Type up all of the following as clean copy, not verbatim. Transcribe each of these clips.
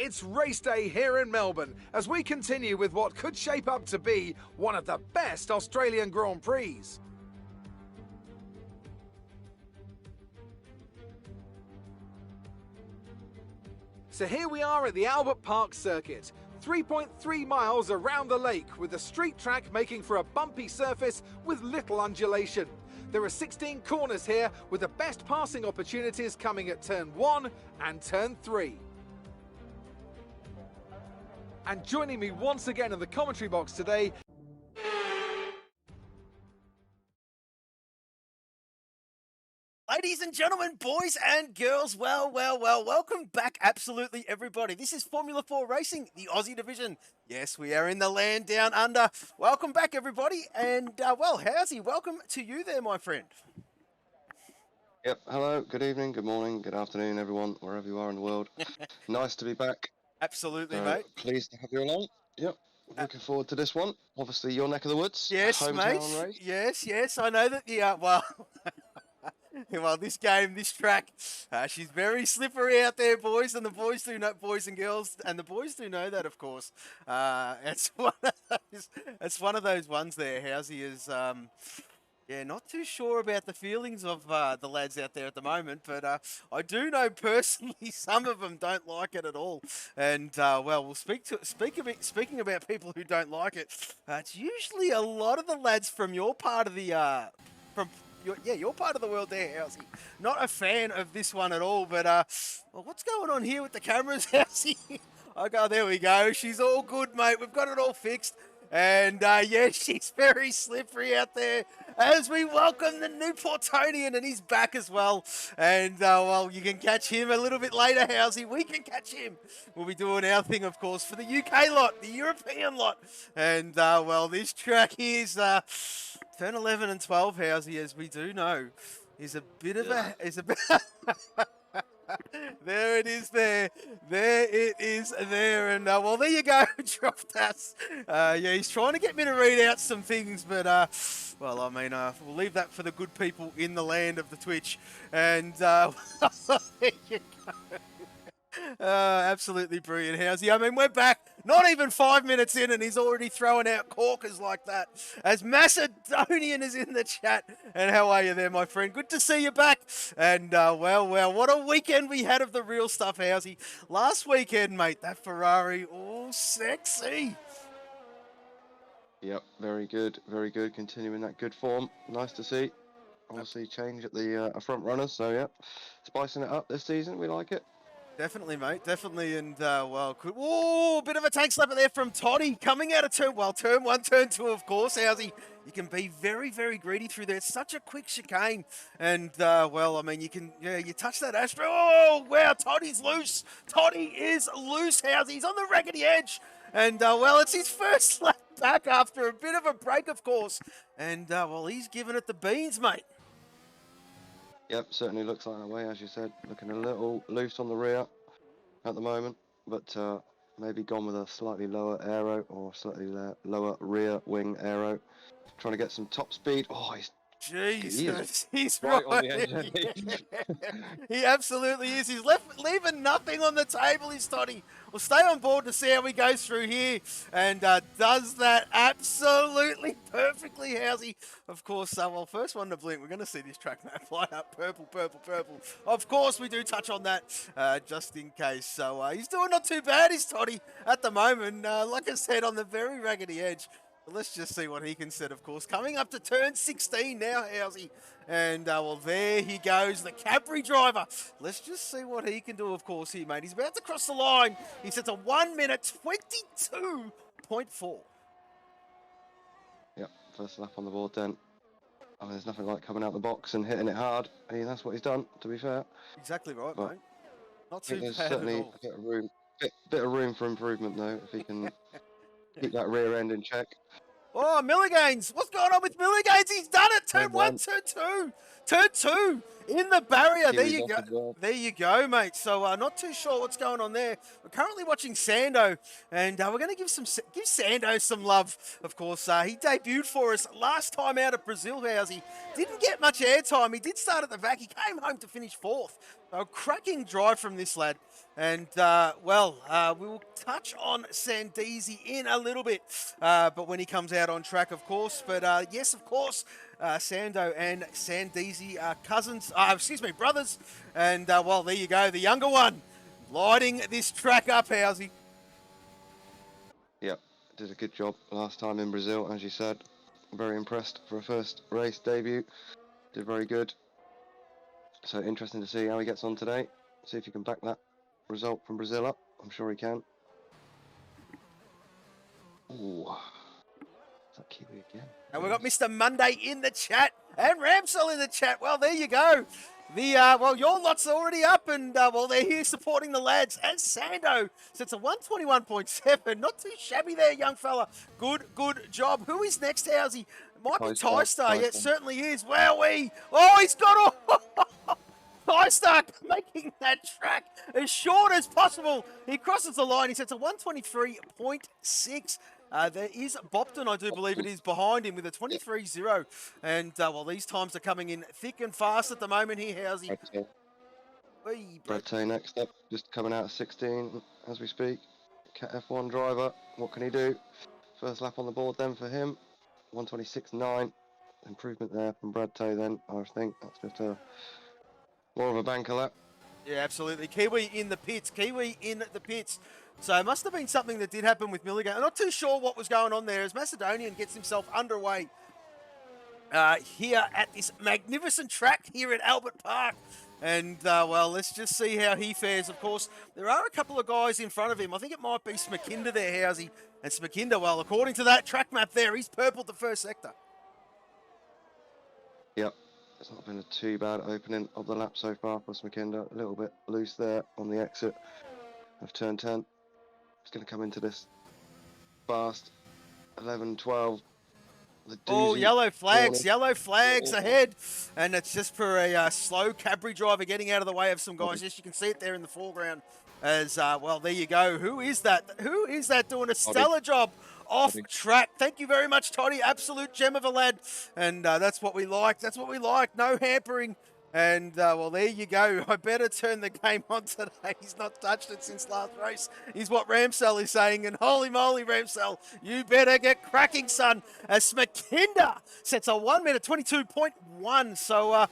It's race day here in Melbourne as we continue with what could shape up to be one of the best Australian Grand Prix. So here we are at the Albert Park circuit, 3.3 miles around the lake, with the street track making for a bumpy surface with little undulation. There are 16 corners here, with the best passing opportunities coming at turn 1 and turn 3. And joining me once again in the commentary box today, ladies and gentlemen, boys and girls, well, welcome back, absolutely everybody. This is Formula 4 Racing, the Aussie division. Yes, we are in the land down under. Welcome back, everybody. And, well, howsy, welcome to you there, my friend. Yep, hello, good evening, good morning, good afternoon, everyone, wherever you are in the world. Nice to be back. Absolutely, mate. Pleased to have you along. Yep, looking forward to this one. Obviously, your neck of the woods. Yes, hometown mate. race. Yes, I know that, yeah, well... Well, this game, this track, she's very slippery out there, boys, and the boys do know, boys and girls, and the boys do know that, of course. It's one of those ones there. Housey is, yeah, not too sure about the feelings of the lads out there at the moment, but I do know personally some of them don't like it at all. And well, we'll speaking about people who don't like it. It's usually a lot of the lads from your part of the your part of the world there, Housey. Not a fan of this one at all, but well, what's going on here with the cameras, Housey? Okay, there we go. She's all good, mate. We've got it all fixed. And yeah, she's very slippery out there as we welcome the new Portonian, and he's back as well. And well, you can catch him a little bit later, Housey. We can catch him. We'll be doing our thing, of course, for the UK lot, the European lot. And well, this track is turn 11 and 12, Housey, as we do know, is a bit of there it is there. There it is there. And, well, there you go, dropped us. Yeah, he's trying to get me to read out some things, but, well, I mean, we'll leave that for the good people in the land of the Twitch. And, there you go. Absolutely brilliant, Housey. I mean, we're back, not even 5 minutes in, and he's already throwing out corkers like that. As Macedonian is in the chat. And how are you there, my friend? Good to see you back. And, well, what a weekend we had of the real stuff, Housey. Last weekend, mate, that Ferrari, all sexy. Yep, very good, continuing that good form. Nice to see. Obviously, change at the front runners, so yeah, spicing it up this season, we like it. Definitely, mate. Definitely. And, well, whoa, bit of a tank slapper there from Toddy coming out of turn 1, turn 2, of course. Housey, you can be very, very greedy through there. It's such a quick chicane. And, well, I mean, you can, yeah, you touch that Astro. Oh, wow, Toddy's loose. Toddy is loose, Housey. He's on the raggedy edge. And, well, it's his first lap back after a bit of a break, of course. And, well, he's giving it the beans, mate. Yep, certainly looks like that way, as you said. Looking a little loose on the rear at the moment, but maybe gone with a slightly lower aero or slightly lower rear wing aero. Trying to get some top speed. Oh, he's right right on the edge. He absolutely is. He's leaving nothing on the table, he's Toddy. We'll stay on board to see how he goes through here, and does that absolutely perfectly, Housey. Of course, well, first one to blink, we're going to see this track map light up purple. Of course, we do touch on that just in case. So he's doing not too bad, he's Toddy, at the moment. Like I said, on the very raggedy edge. Let's just see what he can set, of course. Coming up to turn 16 now, Housey. And, well, there he goes, the Capri driver. Let's just see what he can do, of course, here, mate. He's about to cross the line. He sets a 1 minute 22.4. Yep, first lap on the board then. I mean, there's nothing like coming out the box and hitting it hard. I mean, that's what he's done, to be fair. Exactly right, but mate. Not too there's bad certainly at all. bit of room for improvement, though, if he can keep that rear end in check. Oh, Milligains. What's going on with Milligains? He's done it. Turn 1, turn 2. Turn 2 in the barrier. There you go. Well. There you go, mate. So not too sure what's going on there. We're currently watching Sando, and we're going to give Sando some love, of course. He debuted for us last time out of Brazil, Housey. Didn't get much airtime. He did start at the back. He came home to finish 4th. A cracking drive from this lad. And, we will touch on Sandeezy in a little bit, but when he comes out on track, of course. But, yes, of course, Sando and Sandeezy are cousins, brothers. And, there you go, the younger one lighting this track up, Housey. Yep, did a good job last time in Brazil, as you said. Very impressed for a first race debut. Did very good. So interesting to see how he gets on today. See if he can back that result from Brazil up. I'm sure he can. Ooh. Is that Kiwi again? And we've got Mr. Monday in the chat and Ramsell in the chat. Well, there you go. Your lot's already up, and they're here supporting the lads as Sando. So it's a 121.7. Not too shabby there, young fella. Good job. Who is next, Housey? Might be Ty-Star. Yeah, it certainly is. Wowee. Oh, he's got Ty-Star making that track as short as possible. He crosses the line. He sets a 123.6. There is Bopton, I do believe it is, behind him with a 23.0. And, these times are coming in thick and fast at the moment here, Housey. Brett next up, just coming out of 16 as we speak. Cat F1 driver, what can he do? First lap on the board then for him. 126.9. Improvement there from Brad then, I think. That's just more of a banker lap. Yeah, absolutely. Kiwi in the pits. So it must have been something that did happen with Milligan. I'm not too sure what was going on there as Macedonian gets himself underway here at this magnificent track here at Albert Park. And, let's just see how he fares. Of course, there are a couple of guys in front of him. I think it might be Smakinda there, Housey. And Smakinda, well, according to that track map there, he's purpled the first sector. Yep. It's not been a too bad opening of the lap so far for Smakinda. A little bit loose there on the exit of turn 10. It's going to come into this fast 11, 12. Oh, yellow flags ahead. And it's just for a slow Cadbury driver getting out of the way of some guys. Yes, you can see it there in the foreground. As, there you go. Who is that? Doing a stellar job off track? Thank you very much, Toddy. Absolute gem of a lad. And that's what we like. No hampering. And, there you go. I better turn the game on today. He's not touched it since last race, is what Ramsell is saying. And holy moly, Ramsell, you better get cracking, son. As Smakinda sets a 1 minute 22.1. So,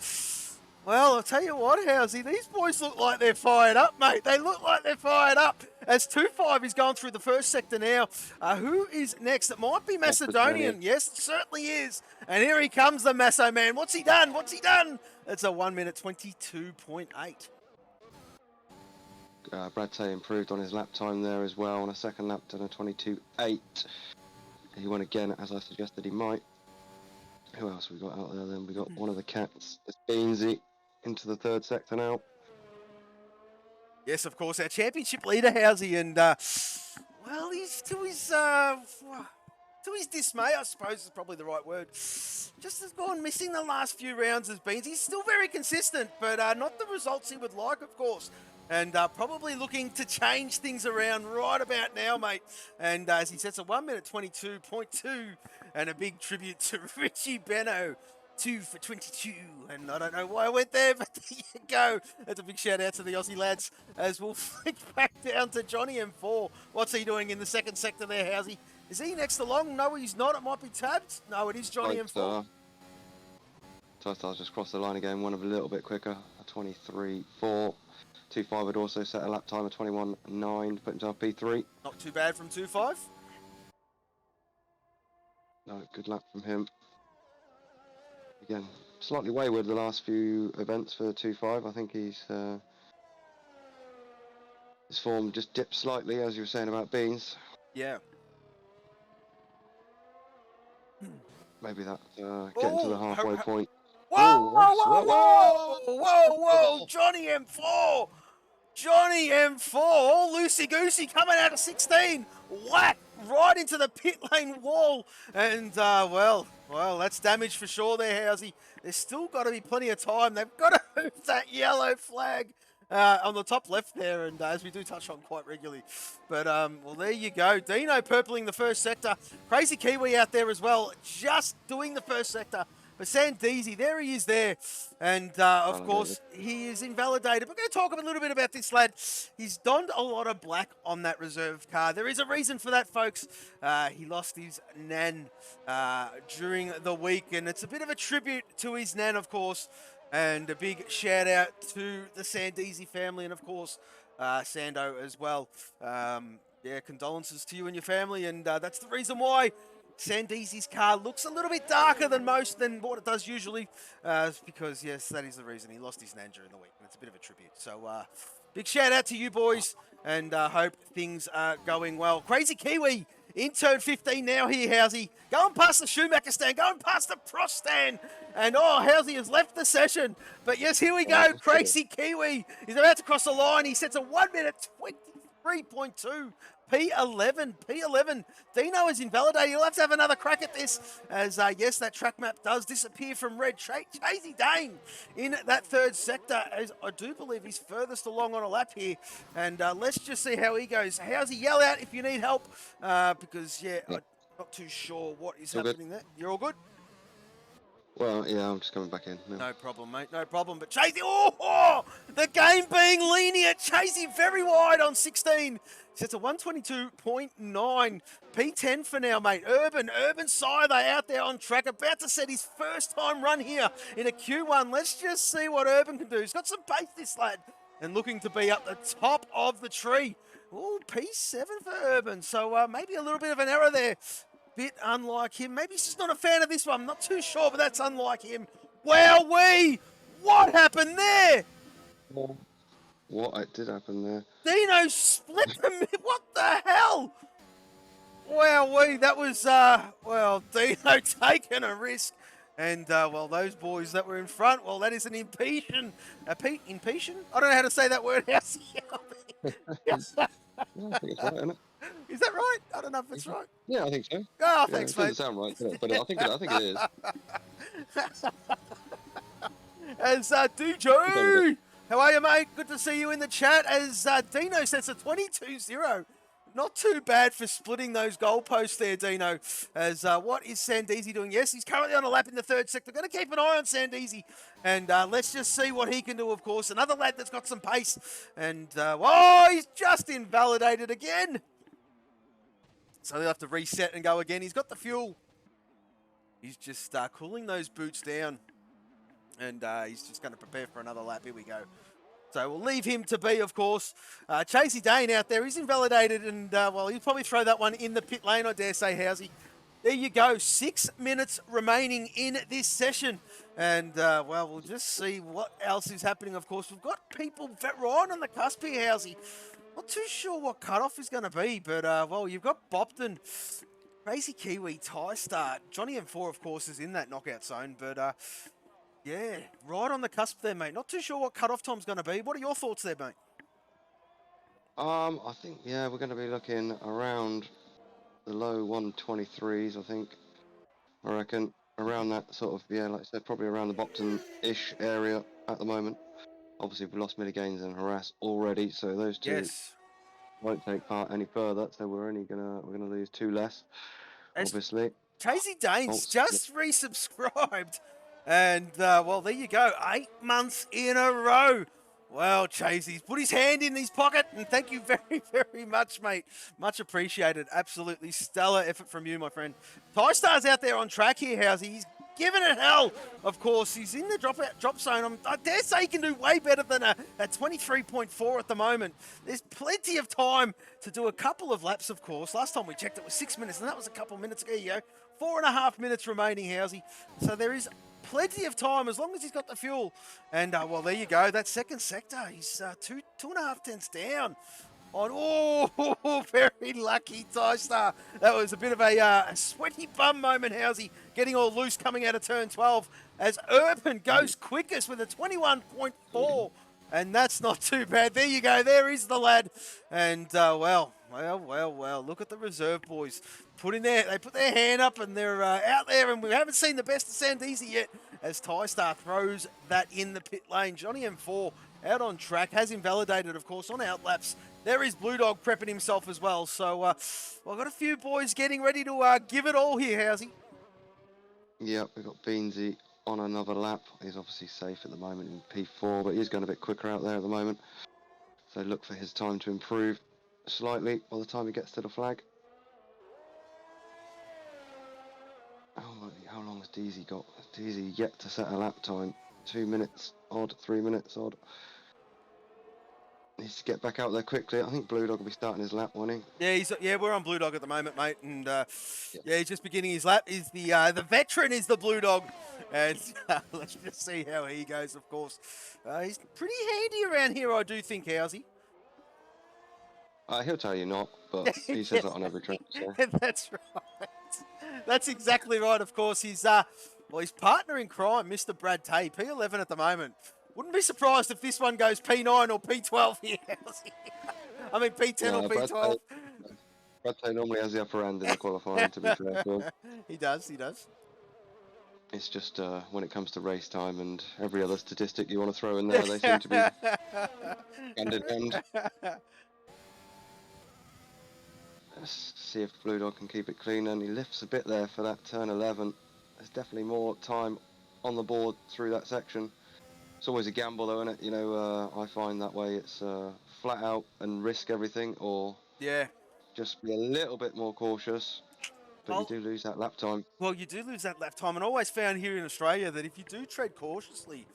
I'll tell you what, Housey, these boys look like they're fired up, mate. They look like they're fired up. As 2-5 is going through the first sector now. Who is next? It might be Macedonian. Yes, it certainly is. And here he comes, the Masso man. What's he done? It's a 1 minute 22.8. Brad Tay improved on his lap time there as well. On a second lap, done a 22.8. He won again, as I suggested he might. Who else we got out there then? We got one of the cats. It's Beansy into the third sector now. Yes, of course, our championship leader, Housey, and he's to his dismay, I suppose is probably the right word. Just has gone missing the last few rounds as Beans. He's still very consistent, but not the results he would like, of course. And probably looking to change things around right about now, mate. And as he sets a 1 minute 22.2, and a big tribute to Richie Benno. 2 for 22, and I don't know why I went there, but there you go. That's a big shout out to the Aussie lads as we'll flick back down to Johnny M4. What's he doing in the second sector there, Housey? Is he next along? No, he's not. It might be tabbed. No, it is Johnny M4. Ty-Star's just crossed the line again, one of a little bit quicker, a 23.4. 2.5 would also set a lap time of 21.9 to put himself P3. Not too bad from 2.5. No, good lap from him. Again, slightly wayward the last few events for 2.5. I think his form just dipped slightly, as you were saying about Beans. Yeah. Maybe that getting to the halfway point. Whoa! Johnny M4! All loosey-goosey coming out of 16. Whack! Right into the pit lane wall. And, that's damage for sure there, Housey. There's still got to be plenty of time. They've got to move that yellow flag on the top left there, and as we do touch on quite regularly. But, there you go. Dino purpling the first sector. Crazy Kiwi out there as well, just doing the first sector. But Sandeezy, there he is there. And, of course, he is invalidated. We're going to talk a little bit about this lad. He's donned a lot of black on that reserve car. There is a reason for that, folks. He lost his nan during the week, and it's a bit of a tribute to his nan, of course. And a big shout out to the Sandeezy family, and of course, Sando as well. Yeah, condolences to you and your family, and that's the reason why Sandeezy's car looks a little bit darker than what it does usually, because yes, that is the reason he lost his nan during the week, and it's a bit of a tribute. So, big shout out to you boys, and hope things are going well. Crazy Kiwi in turn 15 now here, Housey. Going past the Schumacher stand, going past the Prost stand. And Housey has left the session. But yes, here we go. Crazy Kiwi is about to cross the line. He sets a 1 minute 23.2. P11. P11. Dino is invalidated. He'll have to have another crack at this. As, yes, that track map does disappear from red. Chasey Dane in that third sector, as I do believe he's furthest along on a lap here. And let's just see how he goes. Housey, yell out if you need help. Because, yeah, I'm not too sure what is happening there. You're all good? Well, yeah, I'm just coming back in now. No problem, mate. No problem. But Chasey, the game being lenient. Chasey very wide on 16. Sets a 122.9. P10 for now, mate. Urban Scyther out there on track. About to set his first time run here in a Q1. Let's just see what Urban can do. He's got some pace, this lad. And looking to be up the top of the tree. Ooh, P7 for Urban. So maybe a little bit of an error there. Bit unlike him. Maybe he's just not a fan of this one. I'm not too sure, but that's unlike him. Wowee! What happened there? What did happen there? Dino split the what the hell? Wowee, that was, well, Dino taking a risk. And, well, those boys that were in front, well, that is an impetition. Impetition? I don't know how to say that word. Yes. I think it's right, isn't it? Is that right? I don't know if it's right. Yeah, I think so. Oh, Yeah, thanks, it mate. doesn't sound right, does it? But I think it is. As DJ, how are you, mate? Good to see you in the chat. As Dino sets a 22-0. Not too bad for splitting those goalposts there, Dino. As what is Sandeezy doing? Yes, he's currently on a lap in the third sector. Going to keep an eye on Sandeezy. And let's just see what he can do, of course. Another lad that's got some pace. And, he's just invalidated again. So he'll have to reset and go again. He's got the fuel. He's just cooling those boots down. And he's just going to prepare for another lap. Here we go. So we'll leave him to be, of course. Chasey Dane out there. He's invalidated. And, well, he'll probably throw that one in the pit lane, I dare say, Housey. There you go. 6 minutes remaining in this session. And, well, we'll just see what else is happening, of course. We've got people right on the cusp here, Housey. Not too sure what cutoff is going to be, but, well, you've got Bopton, Crazy Kiwi, Tie Start. Johnny M4, of course, is in that knockout zone, but, yeah, right on the cusp there, mate. Not too sure what cutoff time's going to be. What are your thoughts there, mate? I think, yeah, we're going to be looking around the low 123s, I think. I reckon. Around that sort of, yeah, like I said, probably around the Bopton-ish area at the moment. Obviously, we've lost Milligains and Harass already, so those two won't take part any further. So we're gonna lose two less, obviously. Chasey Dane's just resubscribed, and well, there you go, 8 months in a row. Well, Chasey's put his hand in his pocket, and thank you very, very much, mate. Much appreciated. Absolutely stellar effort from you, my friend. Tie Star's out there on track here, Housey. He's giving it hell, of course. He's in the drop zone. I dare say he can do way better than a 23.4 at the moment. There's plenty of time to do a couple of laps, of course. Last time we checked, it was 6 minutes, and that was a couple minutes ago. You go. 4.5 minutes remaining, Housey. So there is plenty of time as long as he's got the fuel. And, well, there you go. That second sector, he's 2.5 tenths down. Very lucky, Tie Star. That was a bit of a sweaty bum moment, Housey, getting all loose coming out of turn 12 as Urban goes quickest with a 21.4. And that's not too bad. There you go. There is the lad. And, well, look at the reserve boys. They put their hand up and they're out there, and we haven't seen the best of Sandeezy yet as Tie Star throws that in the pit lane. Johnny M4 out on track, has invalidated, of course, on outlaps. There is Blue Dog prepping himself as well. So, well, I've got a few boys getting ready to give it all here, Housey. Yep, we've got Beansy on another lap. He's obviously safe at the moment in P4, but he's going a bit quicker out there at the moment. So look for his time to improve slightly by the time he gets to the flag. Oh, how long has Deezy got? Deezy yet to set a lap time. 2 minutes odd, 3 minutes odd. Needs to get back out there quickly. I think Blue Dog will be starting his lap, won't he? Yeah, we're on Blue Dog at the moment, mate, and yeah, he's just beginning his lap. Is the veteran is the Blue Dog, and let's just see how he goes. Of course, he's pretty handy around here, I do think, Housey. He'll tell you not, but he says that on every track. So. That's right. That's exactly right. Of course, he's his partner in crime, Mr. Brad Tay, P11 at the moment. Wouldn't be surprised if this one goes P9 or P12 here. I mean, P10 or P12. Brad Tay normally has the upper hand in the qualifying, to be fair to him. He does. It's just when it comes to race time and every other statistic you want to throw in there, they seem to be hand in hand. Let's see if Blue Dog can keep it clean, and he lifts a bit there for that turn 11. There's definitely more time on the board through that section. It's always a gamble though, isn't it? You know, I find that way it's flat out and risk everything, or just be a little bit more cautious. But you do lose that lap time. Well, you do lose that lap time, and I always found here in Australia that if you do tread cautiously,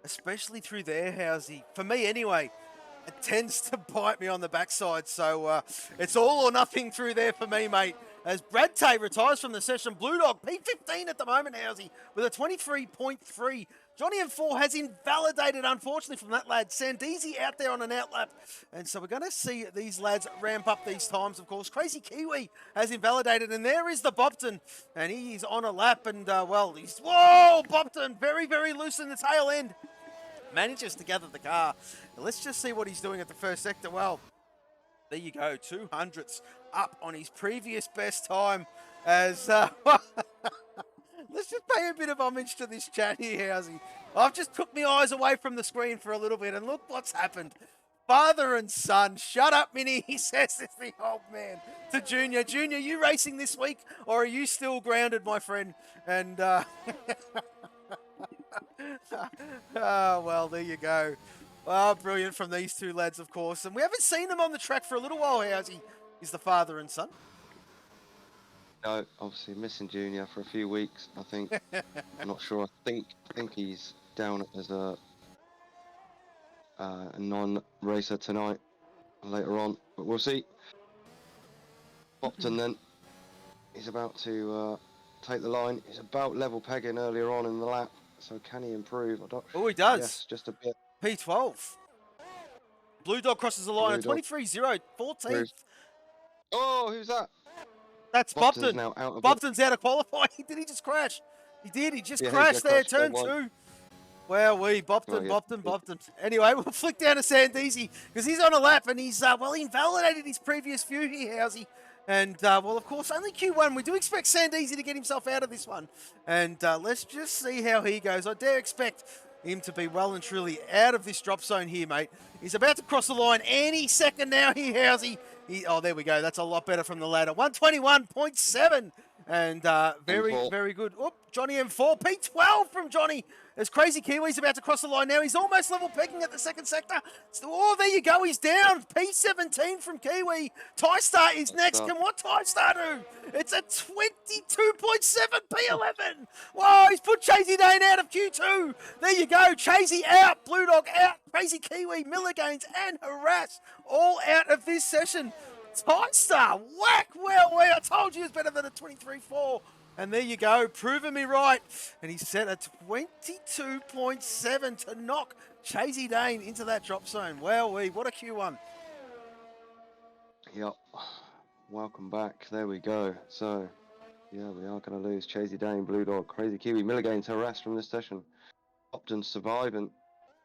especially through there, Housey, for me anyway, it tends to bite me on the backside. So it's all or nothing through there for me, mate. As Brad Tay retires from the session, Blue Dog, P15 at the moment, Housey, with a 23.3. Johnny M4 has invalidated, unfortunately, from that lad. Sandeezy out there on an outlap. And so we're going to see these lads ramp up these times, of course. Crazy Kiwi has invalidated, and there is the Bopton. And he's on a lap, and, whoa, Bopton, very, very loose in the tail end. Manages to gather the car. Now, let's just see what he's doing at the first sector. Well, there you go, 200ths up on his previous best time as... Let's just pay a bit of homage to this chat here, Housey. I've just took my eyes away from the screen for a little bit, and look what's happened. Father and son, shut up, Minnie, he says to the old man, to Junior. Junior, you racing this week, or are you still grounded, my friend? And, well, there you go. Oh, brilliant from these two lads, of course. And we haven't seen them on the track for a little while, Housey. Is the father and son? No, obviously missing Junior for a few weeks, I think. I'm not sure. I think he's down as a non-racer tonight, later on, but we'll see. Bopton then, he's about to take the line. He's about level pegging earlier on in the lap, so can he improve? Oh, he does. Yes, just a bit. P12. Blue Dog crosses the line at 23.0, 14th. Oh, who's that? That's Bopton. Now out of Bopton's out of qualifying. Did he just crash? He did. He just crashed there, turn 2. Well, Bopton. Anyway, we'll flick down to Sandeezy because he's on a lap and he's, he invalidated his previous few here, Housey. And, of course, only Q1. We do expect Sandeezy to get himself out of this one. And let's just see how he goes. I dare expect him to be well and truly out of this drop zone here, mate. He's about to cross the line any second now here, Housey. Oh, there we go. That's a lot better from the ladder. 121.7. And very good. Oop, Johnny M4. P12 from Johnny. As Crazy Kiwi's about to cross the line now. He's almost level pegging at the second sector. Oh, there you go. He's down. P17 from Kiwi. Tystar is next. Can what Tystar do? It's a 22.7 P11. Whoa, he's put Chasey Dane out of Q2. There you go. Chasey out. Blue Dog out. Crazy Kiwi, Milligains, and Harass all out of this session. Tystar, whack, well, I told you it's better than a 23.4. And there you go, proving me right. And he's set a 22.7 to knock Chasey Dane into that drop zone. Well, what a Q1. Yep, welcome back. There we go. So, yeah, we are going to lose Chasey Dane, Blue Dog, Crazy Kiwi, Milligains harassed from this session. Bopton surviving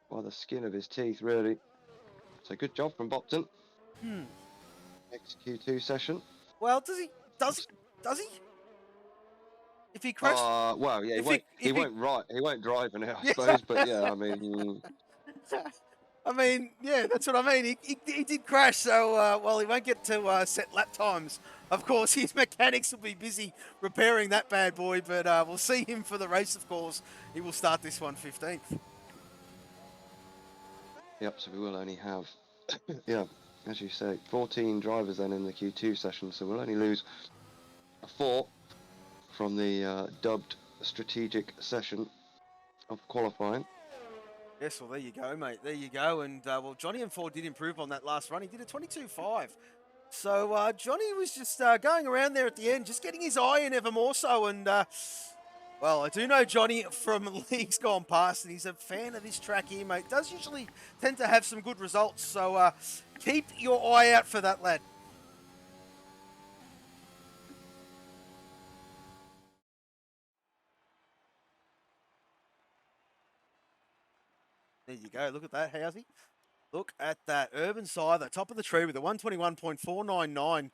by the skin of his teeth, really. So good job from Bopton. Next Q2 session. Well, does he? If he crashed, well, yeah, he won't drive in it, I suppose. But yeah, I mean, I mean, yeah, that's what I mean. He did crash, so, well, he won't get to set lap times. Of course, his mechanics will be busy repairing that bad boy, but we'll see him for the race, of course. He will start this one 15th. Yep, so we will only have, yeah, as you say, 14 drivers then in the Q2 session, so we'll only lose 4 from the dubbed strategic session of qualifying. Yes, well, there you go, mate. There you go. And, well, Johnny M4 did improve on that last run. He did a 22.5. So Johnny was just going around there at the end, just getting his eye in ever more so. And, well, I do know Johnny from leagues gone past, and he's a fan of this track here, mate. Does usually tend to have some good results. So keep your eye out for that, lad. There you go. Look at that, Housey. Look at that. Urban side, the top of the tree with a 121.499.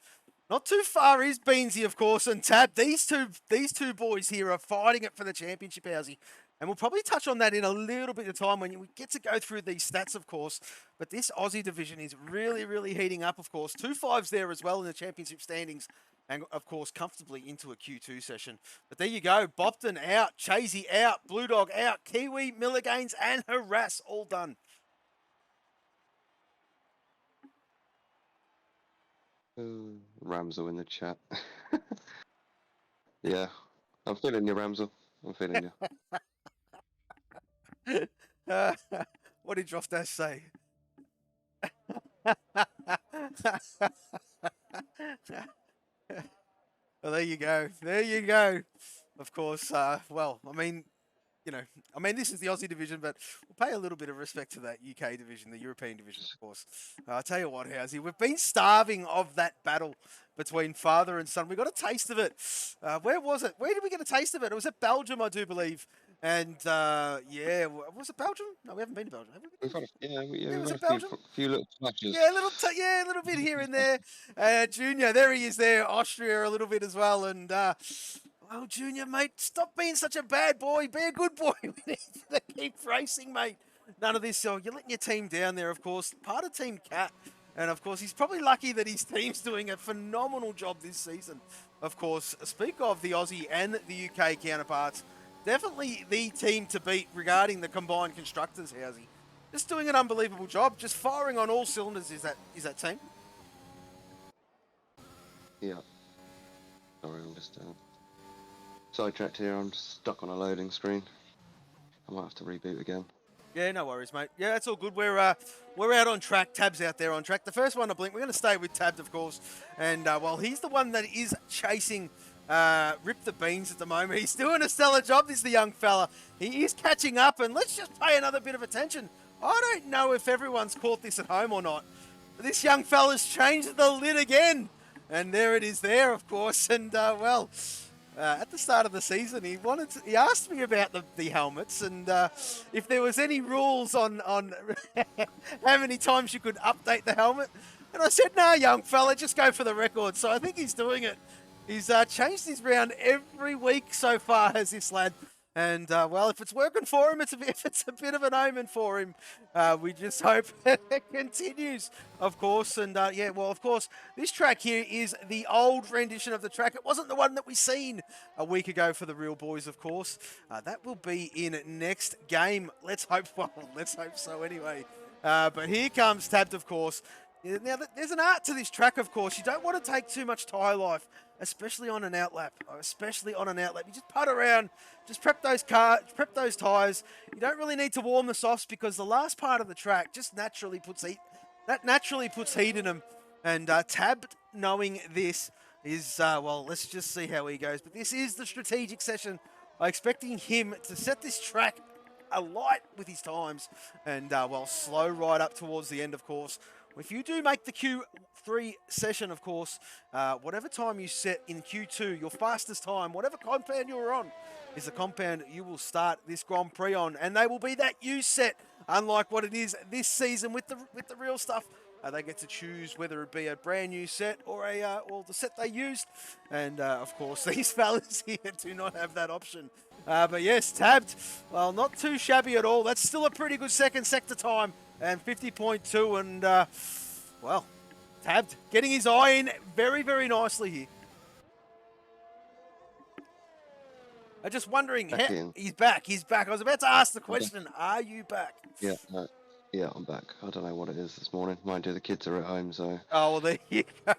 Not too far is Beansy, of course, and Tab. These two boys here are fighting it for the championship, Housey. And we'll probably touch on that in a little bit of time when we get to go through these stats, of course. But this Aussie division is really, really heating up, of course. 2 5s there as well in the championship standings. And, of course, comfortably into a Q2 session. But there you go. Bopton out. Chasey out. Blue Dog out. Kiwi, Milligains, and Harass all done. Ramsel in the chat. Yeah, I'm feeling you, Ramsel. I'm feeling you. What did Drostash say? Well, there you go. There you go. Of course, well, I mean, this is the Aussie division, but we'll pay a little bit of respect to that UK division, the European division, of course. I'll tell you what, Housey, we've been starving of that battle between father and son. We got a taste of it. Where was it? Where did we get a taste of it? It was at Belgium, I do believe. And, yeah, was it Belgium? No, we haven't been to Belgium, have we? Was it a Belgium? few little flashes. Yeah, a little bit here and there. Junior, there he is there. Austria a little bit as well. And, well, Junior, mate, stop being such a bad boy. Be a good boy. We need to keep racing, mate. None of this. So you're letting your team down there, of course. Part of Team Cat. And, of course, he's probably lucky that his team's doing a phenomenal job this season. Of course, speak of the Aussie and the UK counterparts. Definitely the team to beat regarding the combined constructors, Housey. Just doing an unbelievable job. Just firing on all cylinders is that team. Yeah. Sorry, I'm just sidetracked here. I'm stuck on a loading screen. I might have to reboot again. Yeah, no worries, mate. Yeah, that's all good. We're out on track. Tab's out there on track. The first one to blink. We're going to stay with Tab, of course. And while he's the one that is chasing Rip the Beans at the moment, he's doing a stellar job. This is the young fella. He is catching up, and let's just pay another bit of attention. I don't know if everyone's caught this at home or not. But this young fella's changed the lid again. And there it is there, of course. And, well, at the start of the season, he asked me about the helmets and if there was any rules on how many times you could update the helmet. And I said, no, young fella, just go for the record. So I think he's doing it. He's changed his round every week so far, has this lad. And, well, if it's working for him, it's a bit of an omen for him. We just hope it continues, of course. And, yeah, well, of course, this track here is the old rendition of the track. It wasn't the one that we seen a week ago for the real boys, of course. That will be in next game. Let's hope so anyway. But here comes Tabbed, of course. Now, there's an art to this track, of course. You don't want to take too much tyre life, especially on an outlap. You just putt around, just prep those tyres. You don't really need to warm the softs because the last part of the track just naturally puts heat in them. And Tab, knowing this, is, well, let's just see how he goes. But this is the strategic session. I'm expecting him to set this track alight with his times and, well, slow right up towards the end, of course. If you do make the Q3 session, of course, whatever time you set in Q2, your fastest time, whatever compound you're on, is the compound you will start this Grand Prix on. And they will be that U set, unlike what it is this season with the real stuff. They get to choose whether it be a brand new set or the set they used. And, of course, these fellas here do not have that option. But yes, Tabbed, well, not too shabby at all. That's still a pretty good second sector time and 50.2, and well, tabbed, getting his eye in very, very nicely here. I'm just wondering, Back in. he's back. He's back. I was about to ask the back. question: are you back? Yeah, no, yeah, I'm back. I don't know what it is this morning. Mind you, the kids are at home, so. Oh well, there you go.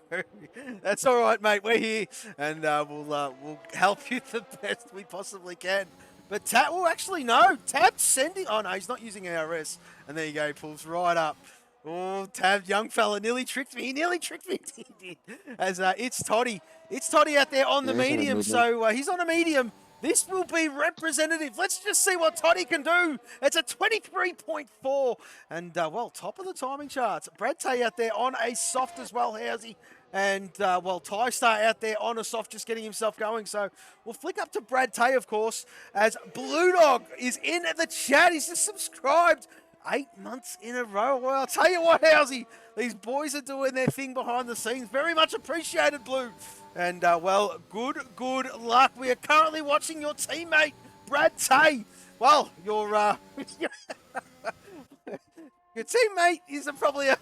That's all right, mate. We're here, and we'll help you the best we possibly can. But Tab, well, actually, no. Tab's sending. Oh no, he's not using ARS. And there you go. He pulls right up. Oh, Tab, young fella, nearly tricked me. He nearly tricked me. He did. As it's Toddy. It's Toddy out there on the Yeah, he's on a medium. medium. So he's on a medium. This will be representative. Let's just see what Toddy can do. It's a 23.4. And, well, top of the timing charts. Brad Tay out there on a soft as well, Housey. And, well, Ty Star out there on a soft, just getting himself going. So we'll flick up to Brad Tay, of course, as Blue Dog is in the chat. He's just subscribed 8 months in a row. Well, I'll tell you what, Housey, these boys are doing their thing behind the scenes. Very much appreciated, Blue. And, well, good luck. We are currently watching your teammate, Brad Tay. Well, your your teammate is probably a...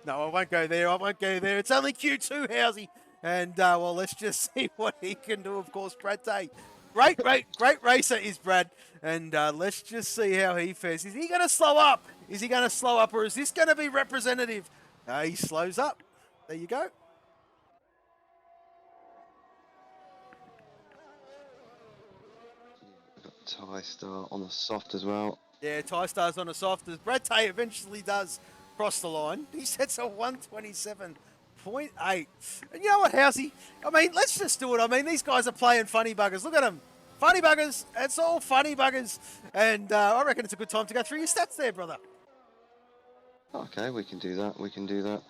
No, I won't go there. I won't go there. It's only Q2, Housey. And, well, let's just see what he can do, of course, Brad Tay. Great racer is Brad. And let's just see how he fares. Is he going to slow up? Is he going to slow up, or is this going to be representative? He slows up. There you go. Ty Star on the soft as well. Yeah, Ty Star's on a soft as Brad Tay eventually does cross the line. He sets a 127.8. And you know what, Housey? I mean, let's just do it. I mean, these guys are playing funny buggers. Look at them. Funny buggers. It's all funny buggers. And I reckon it's a good time to go through your stats there, brother. Okay, we can do that. We can do that.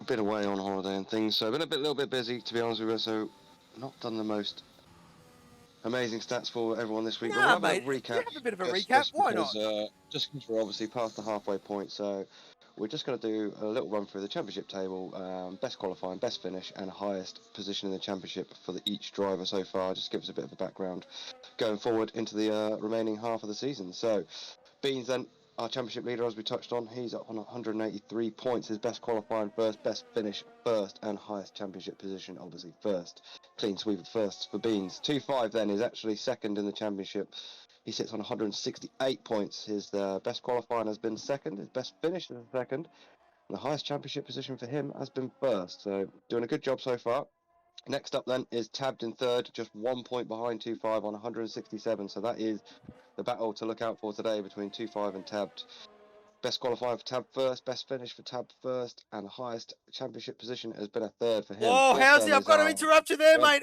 A bit away on holiday and things, so I've been a little bit busy, to be honest with you. So, not done the most amazing stats for everyone this week. Nah, but we'll mate. have a recap. Have a bit of a recap. Why not? Just because we're obviously past the halfway point, so we're just going to do a little run through the championship table, best qualifying, best finish, and highest position in the championship for each driver so far. Just give us a bit of a background going forward into the remaining half of the season. So, Beans then, our championship leader, as we touched on, he's on 183 points. His best qualifying first, best finish first, and highest championship position, obviously first. Clean sweep of first for Beans. 2-5 then is actually second in the championship. He sits on 168 points. His best qualifying has been second. His best finish is second. And the highest championship position for him has been first. So doing a good job so far. Next up then is Tabbed in third, just 1 point behind 2-5 on 167. So that is the battle to look out for today between 2-5 and Tabbed. Best qualifying for Tab first, best finish for Tab first, and the highest championship position has been a third for him. Whoa, Housey, I've got to interrupt you there, mate.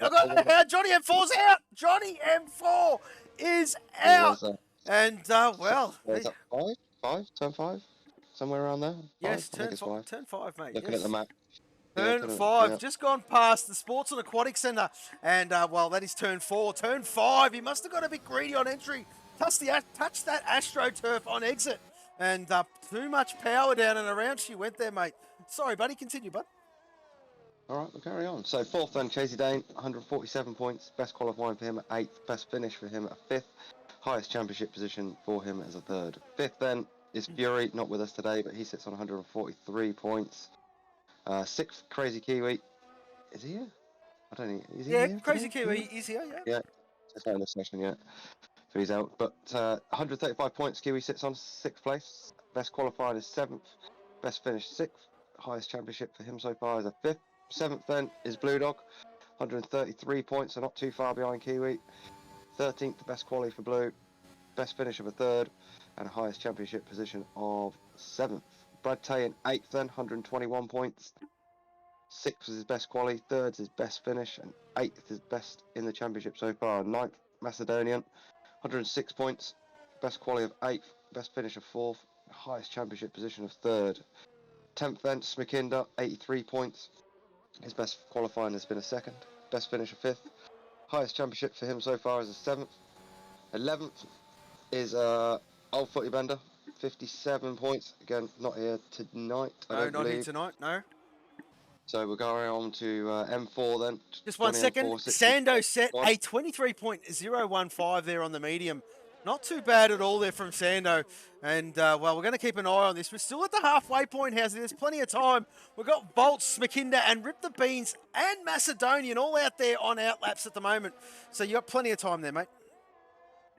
Johnny M4's out. Johnny M4 is out. And, well... Is that five? Turn 5? Somewhere around there? Yes, turn 5. Turn 5, mate. Looking yes. at the map. Turn 5, just gone past the Sports and Aquatic Centre. And, well, that is turn 4. Turn 5, he must have got a bit greedy on entry. Touch that AstroTurf on exit. And too much power down and around she went there, mate. Sorry, buddy. Continue, bud. All right, we'll carry on. So, fourth then, Chasey Dane, 147 points. Best qualifying for him at 8th. Best finish for him at 5th. Highest championship position for him as a 3rd. 5th then is Fury, not with us today, but he sits on 143 points. 6th, Crazy Kiwi. Is he here? I don't think. Is he here? Yeah, Crazy Kiwi is here, yeah. Yeah, he's not in this session yet. So he's out. But 135 points, Kiwi sits on 6th place. Best qualifying is 7th. Best finish 6th. Highest championship for him so far is a 5th. 7th then is Blue Dog. 133 points, so not too far behind Kiwi. 13th, the best quality for Blue. Best finish of a 3rd. And highest championship position of 7th. Brad Tay in 8th then, 121 points. 6th was his best quality. 3rd's his best finish. And 8th is best in the championship so far. 9th, Macedonian. 106 points, best quality of 8th, best finish of 4th, highest championship position of 3rd. 10th then, Smikinda, 83 points. His best qualifying has been a 2nd, best finish of 5th. Highest championship for him so far is a 7th. 11th is Old Footy Bender, 57 points. Again, not here tonight, I don't not believe. here tonight, no. So we're going on to M4 then. Just 1 second. M4, Sando set a 23.015 there on the medium. Not too bad at all there from Sando. And, well, we're going to keep an eye on this. We're still at the halfway point, Housey. There's plenty of time. We've got Bolts, Smakinda, and Rip the Beans and Macedonian all out there on outlaps at the moment. So you got plenty of time there, mate.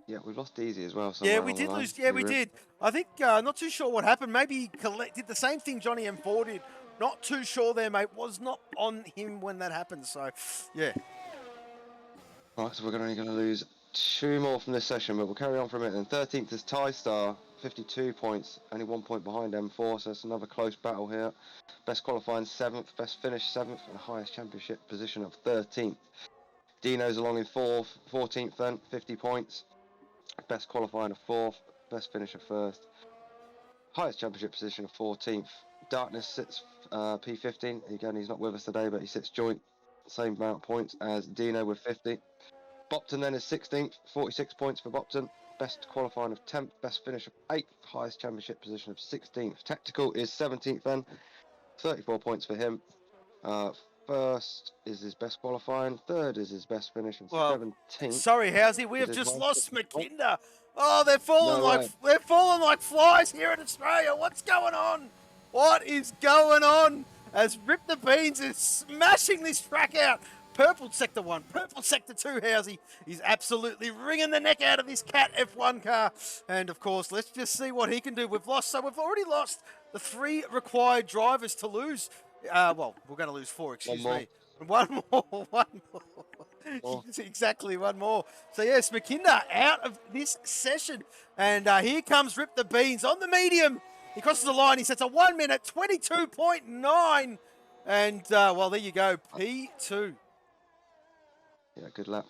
Yeah, we've lost Easy as well. Yeah, we did lose. Yeah, we did. I think, not too sure what happened. Maybe he did the same thing Johnny M4 did. Not too sure there, mate. Was not on him when that happened. So, yeah. Right, so we're only going to lose 2 more from this session, but we'll carry on for a minute. And 13th is Ty Star, 52 points, only 1 point behind M4, so it's another close battle here. Best qualifying 7th, best finish 7th, and highest championship position of 13th. Dino's along in 4th, 14th then, 50 points. Best qualifying of 4th, best finish of 1st. Highest championship position of 14th. Darkness sits P15. Again, he's not with us today, but he sits joint. Same amount of points as Dino with 50. Bopton then is 16th, 46 points for Bopton. Best qualifying of 10th, best finish of 8th, highest championship position of 16th. Tactical is 17th then, 34 points for him. First is his best qualifying, third is his best finish, and 17th. Sorry, Housey, we have just lost Smakinda. Oh, they're falling like flies here in Australia. What's going on? What is going on? As Rip the Beans is smashing this track out. Purple Sector 1, Purple Sector 2, Housey. He's absolutely wringing the neck out of this Cat F1 car. And, of course, let's just see what he can do. We've already lost the 3 required drivers to lose. Well, we're going to lose 4, excuse me. One more. Exactly, one more. So, yes, Smakinda out of this session. And here comes Rip the Beans on the medium. He crosses the line. He sets a 1 minute, 22.9. And, well, there you go, P2. Yeah, good lap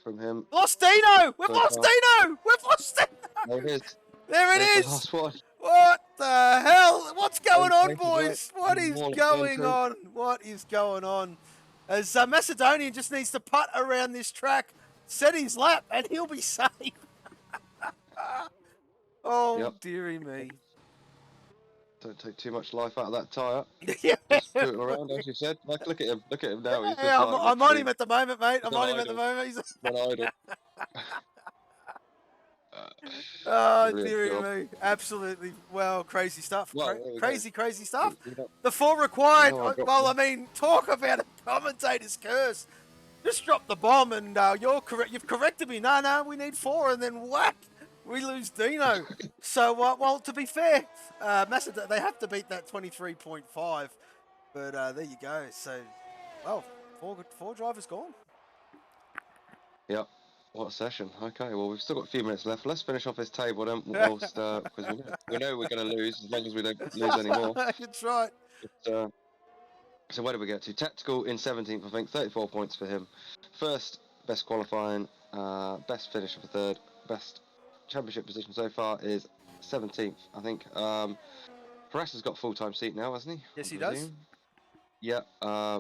from him. Lost Dino! We've lost Dino! We've lost Dino! There it is. There it is! The last one. What the hell? What's going on, boys? What is going on? What is going on? As Macedonian just needs to putt around this track, set his lap, and he'll be safe. Oh, dearie me. Don't take too much life out of that tyre. Yeah. Just scooting around, as you said. Like, look at him. Look at him now. He's just I'm on him at the moment, mate. I'm on him at the moment. He's an idol. Oh, dearie me. Absolutely. Well, crazy stuff. Crazy stuff. The 4 required. Well, I mean, talk about a commentator's curse. Just drop the bomb and you've corrected me. No, we need 4 and then whack. We lose Dino. So, well, to be fair, they have to beat that 23.5. But there you go. So, well, 4 drivers gone. Yep. What a session. Okay, well, we've still got a few minutes left. Let's finish off this table then, whilst, because we know we're going to lose as long as we don't lose anymore. That's right. But, so where do we get to? Tactical in 17th, I think, 34 points for him. First, best qualifying, best finish of the 3rd, best championship position so far is 17th, I think. Perez has got a full-time seat now, hasn't he? Yes, he does. Yeah,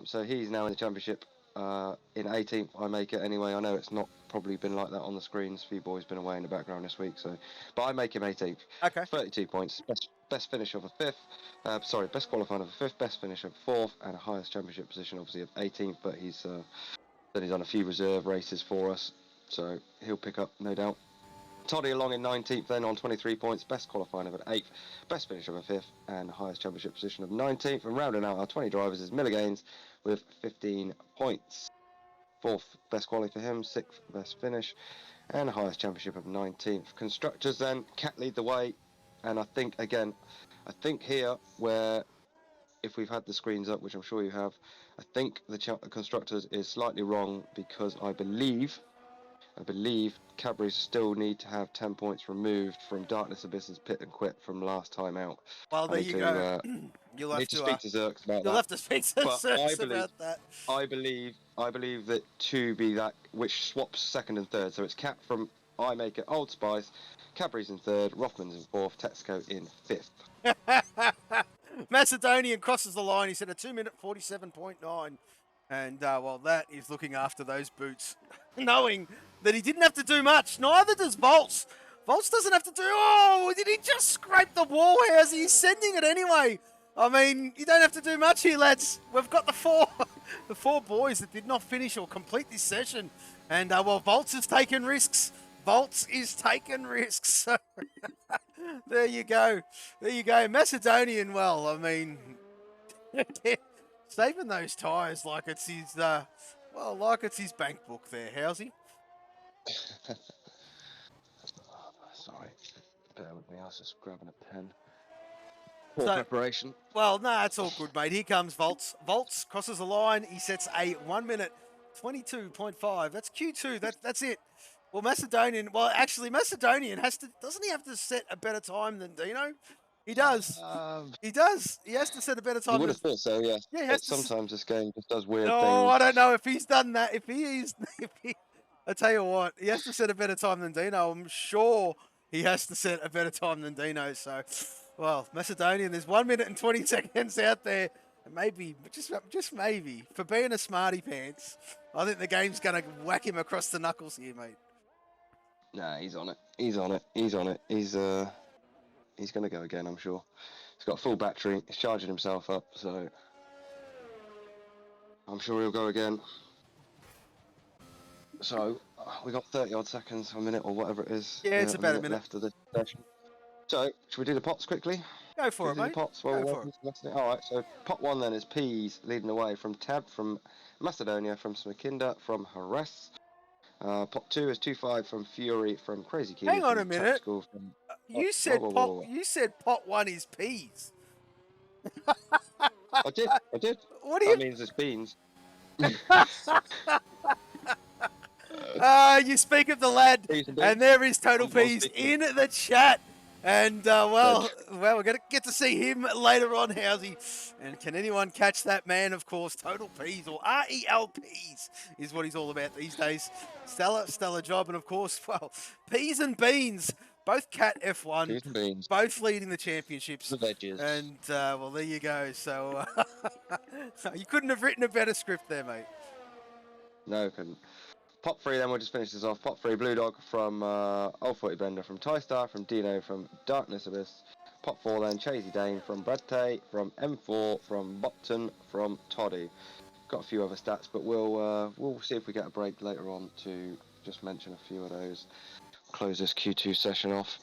so he's now in the championship in 18th. I make it anyway. I know it's not probably been like that on the screens. A few boys been away in the background this week, so but I make him 18th. Okay. 32 points. Best finish of a 5th. Best qualifying of a 5th, best finish of 4th, and a highest championship position obviously of 18th. But he's done a few reserve races for us, so he'll pick up no doubt. Toddy along in 19th then on 23 points, best qualifying of an 8th, best finish of a 5th, and highest championship position of 19th. And rounding out our 20 drivers is Miller Gaines with 15 points. 4th best quality for him, 6th best finish, and highest championship of 19th. Constructors then, Cat lead the way, and I think here where, if we've had the screens up, which I'm sure you have, I think the Constructors is slightly wrong because I believe Cadbury's still need to have 10 points removed from Darkness Abyss's pit and quit from last time out. Well, there you go. You'll have to speak to Zerks about that. You'll have to speak to Zerks about that. I believe that 2 be that which swaps 2nd and 3rd. So it's Cat from I Make It Old Spice, Cadbury's in 3rd, Rothman's in 4th, Texaco in 5th. Macedonian crosses the line. He said a 2 minute 47.9. And, well, that is looking after those boots, knowing that he didn't have to do much. Neither does Volts. Volts doesn't have to do... Oh, did he just scrape the wall? How's he sending it anyway? I mean, you don't have to do much here, lads. We've got the 4 boys that did not finish or complete this session. And, well, Volts has taken risks. Volts is taking risks. So there you go. There you go. Macedonian, well, I mean, saving those tyres like it's his, like it's his bank book there. How's he? Sorry, bear with me. I was just grabbing a pen. Poor So- preparation. Well, no, it's all good, mate. Here comes Volts. Volts crosses the line. He sets a 1 minute 22.5. That's Q2. That's it. Well, Macedonian. Well, actually, Macedonian doesn't he have to set a better time than Dino? He does. He does. He has to set a better You time. would have thought so, yes. Yeah, he But has to sometimes this game just does weird No, things. I don't know if he's done that. If he is, I tell you what, he has to set a better time than Dino. I'm sure he has to set a better time than Dino. So, well, Macedonian, there's 1 minute and 20 seconds out there. And maybe, just maybe, for being a smarty pants, I think the game's going to whack him across the knuckles here, mate. Nah, he's on it. He's on it. He's on it. He's going to go again, I'm sure. He's got a full battery. He's charging himself up, so I'm sure he'll go again. So we got 30 odd seconds, a minute or whatever it is. Yeah, it's about a minute left of the session. So should we do the pots quickly? Go for it, Do the mate. pots. Go for it. All right. So pot one then is Peas leading away from Tab from Macedonia, from Smakinda from Haras. Pot two is 2-5 from Fury from Crazy Kitty. Hang on from a minute. Tactical from... You said whoa, pot. whoa. You said pot one is peas. I did. What do That you? means it's beans. You speak of the lad, Peas and and beans. there is Total I'm not Peas speaking. in the chat. And well, we're gonna get to see him later on, Housey. And can anyone catch that man? Of course, Total Peas or RELPs is what he's all about these days. Stellar job, and of course, well, Peas and Beans, both Cat F1, Peas and beans. both leading the championships. The veggies. And well, there you go. So you couldn't have written a better script there, mate. No, couldn't. Pot three, then we'll just finish this off. Pot three, Blue Dog from Old 40 Blender, from Ty Star, from Dino, from Darkness Abyss. Pot four, then Chasey Dane from Bradtay, from M4, from Bopton, from Toddy. Got a few other stats, but we'll see if we get a break later on to just mention a few of those. Close this Q2 session off.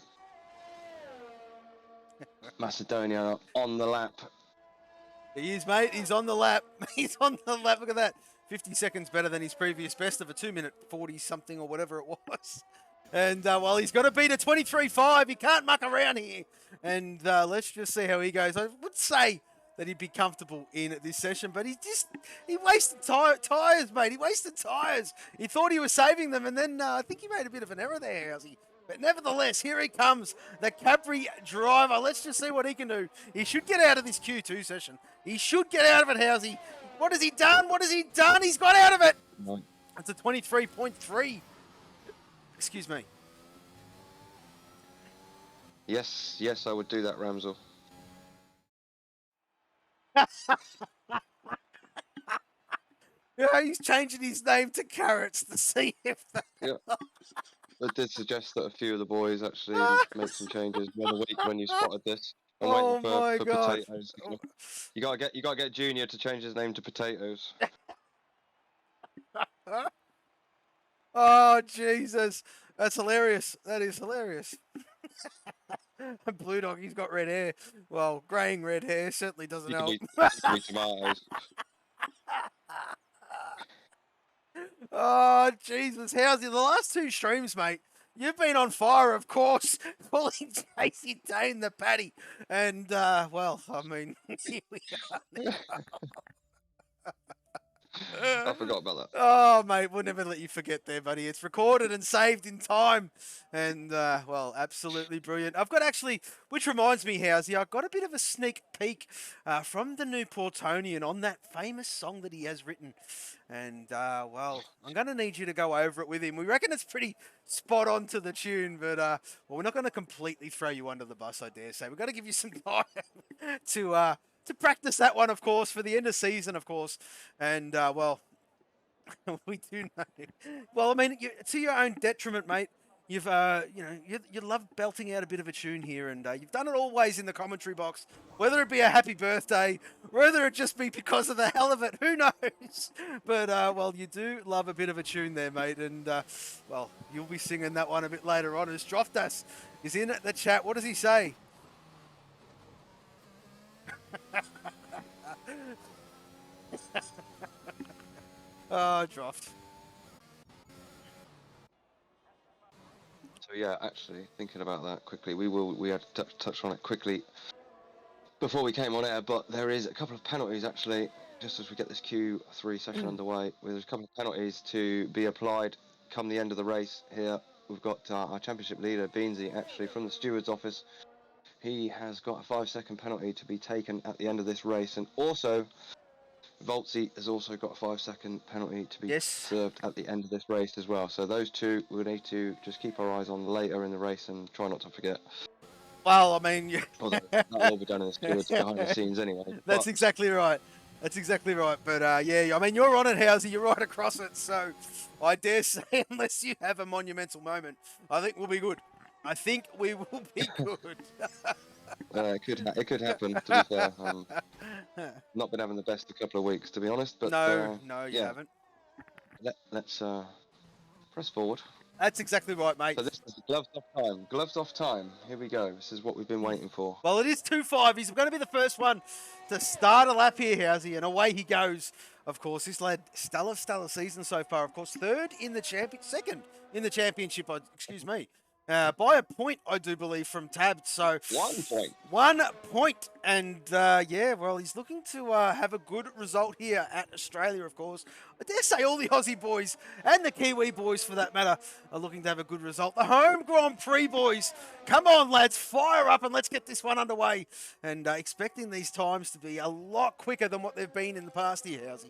Macedonia on the lap. He is, mate. He's on the lap. He's on the lap. Look at that. 50 seconds better than his previous best of a 2 minute 40 something or whatever it was. And well, he's got to beat a 23.5. He can't muck around here. And let's just see how he goes. I would say that he'd be comfortable in this session, but he wasted tyres, mate. He wasted tyres. He thought he was saving them, and then I think he made a bit of an error there, Housey. But nevertheless, here he comes, the Capri driver. Let's just see what he can do. He should get out of this Q2 session. He should get out of it, Housey. What has he done? What has he done? He's got out of it. No. It's a 23.3. Excuse me. Yes, I would do that, Ramsel. Yeah, he's changing his name to Carrots to see if that... Yeah. I did suggest that a few of the boys actually make some changes the other week when you spotted this. I'm Oh waiting my for God. potatoes. You gotta get Junior to change his name to Potatoes. Oh, Jesus. That's hilarious. That is hilarious. Blue Dog, he's got red hair. Well, greying red hair certainly doesn't You help. can eat tomatoes. Oh, Jesus. How's it? The last two streams, mate, you've been on fire, of course, pulling Chasey Dane the paddy. And, well, I mean, here we are now. I forgot about that. Oh, mate, we'll never let you forget there, buddy. It's recorded and saved in time. And, well, absolutely brilliant. I've got actually, which reminds me, Housey, I've got a bit of a sneak peek from the new Portonian on that famous song that he has written. And, well, I'm going to need you to go over it with him. We reckon it's pretty spot on to the tune, but, well, we're not going to completely throw you under the bus, I dare say. We've got to give you some time to practice that one, of course, for the end of season, of course. And, well, we do know. Well, I mean, to your own detriment, mate, You've, you love belting out a bit of a tune here, and you've done it always in the commentary box, whether it be a happy birthday, whether it just be because of the hell of it, who knows? But, well, you do love a bit of a tune there, mate, and, well, you'll be singing that one a bit later on as Droftas is in the chat. What does he say? Oh, Droft. So yeah, actually thinking about that quickly, we had to touch on it quickly before we came on air, but there is a couple of penalties actually, just as we get this Q3 session underway. There's a couple of penalties to be applied come the end of the race here. We've got our championship leader, Beansy, actually from the steward's office. He has got a 5-second penalty to be taken at the end of this race, and also Voltsy has also got a 5-second penalty to be served at the end of this race as well. So those two we need to just keep our eyes on later in the race and try not to forget. Well, I mean, Although that'll all be done in the stewards behind the scenes anyway. That's exactly right. That's exactly right. But yeah, I mean, you're on it, Housey. You're right across it. So I dare say, unless you have a monumental moment, I think we'll be good. I think we will be good. It could happen, to be fair. Not been having the best a couple of weeks, to be honest. But no, you haven't. Let's press forward. That's exactly right, mate. So this is gloves off time. Gloves off time. Here we go. This is what we've been waiting for. Well, it is 2-5. He's going to be the first one to start a lap here, Housey, and away he goes. Of course, this lad, stellar season so far. Of course, second in the championship, excuse me. By a point, I do believe, from Tabbed. So 1 point. 1 point. And, yeah, well, he's looking to have a good result here at Australia, of course. I dare say all the Aussie boys and the Kiwi boys, for that matter, are looking to have a good result. The home Grand Prix boys, come on, lads, fire up and let's get this one underway. And expecting these times to be a lot quicker than what they've been in the past here, Housey.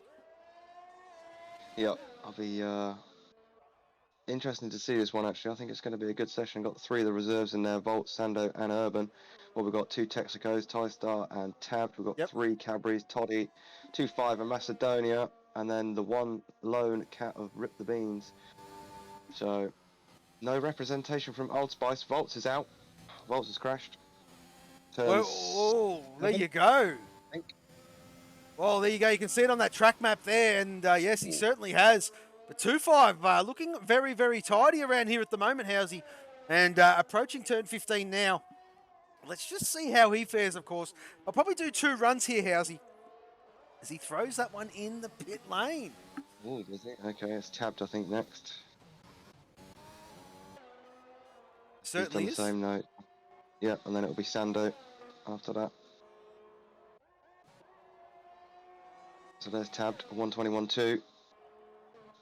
Yep, I'll be... interesting to see this one, actually. I think it's going to be a good session. Got 3 of the reserves in there, Volt, Sando and Urban. Well, we've got 2 Texacos, TiStar and Tabbed. We've got 3 Cadburys, Toddy, 2-5 and Macedonia, and then the 1 lone cat of Rip the Beans. So, no representation from Old Spice. Volts is out. Volts has crashed. Oh, there you go. Well, there you go. You can see it on that track map there, and yes, he certainly has. But 2-5, looking very, very tidy around here at the moment, Housey. And approaching turn 15 now. Let's just see how he fares, of course. I'll probably do 2 runs here, Housey, as he throws that one in the pit lane. Oh, does it? Okay, it's Tabbed, I think, next. Certainly He's done the same note. Yeah, and then it'll be Sando after that. So there's Tabbed, 121.2.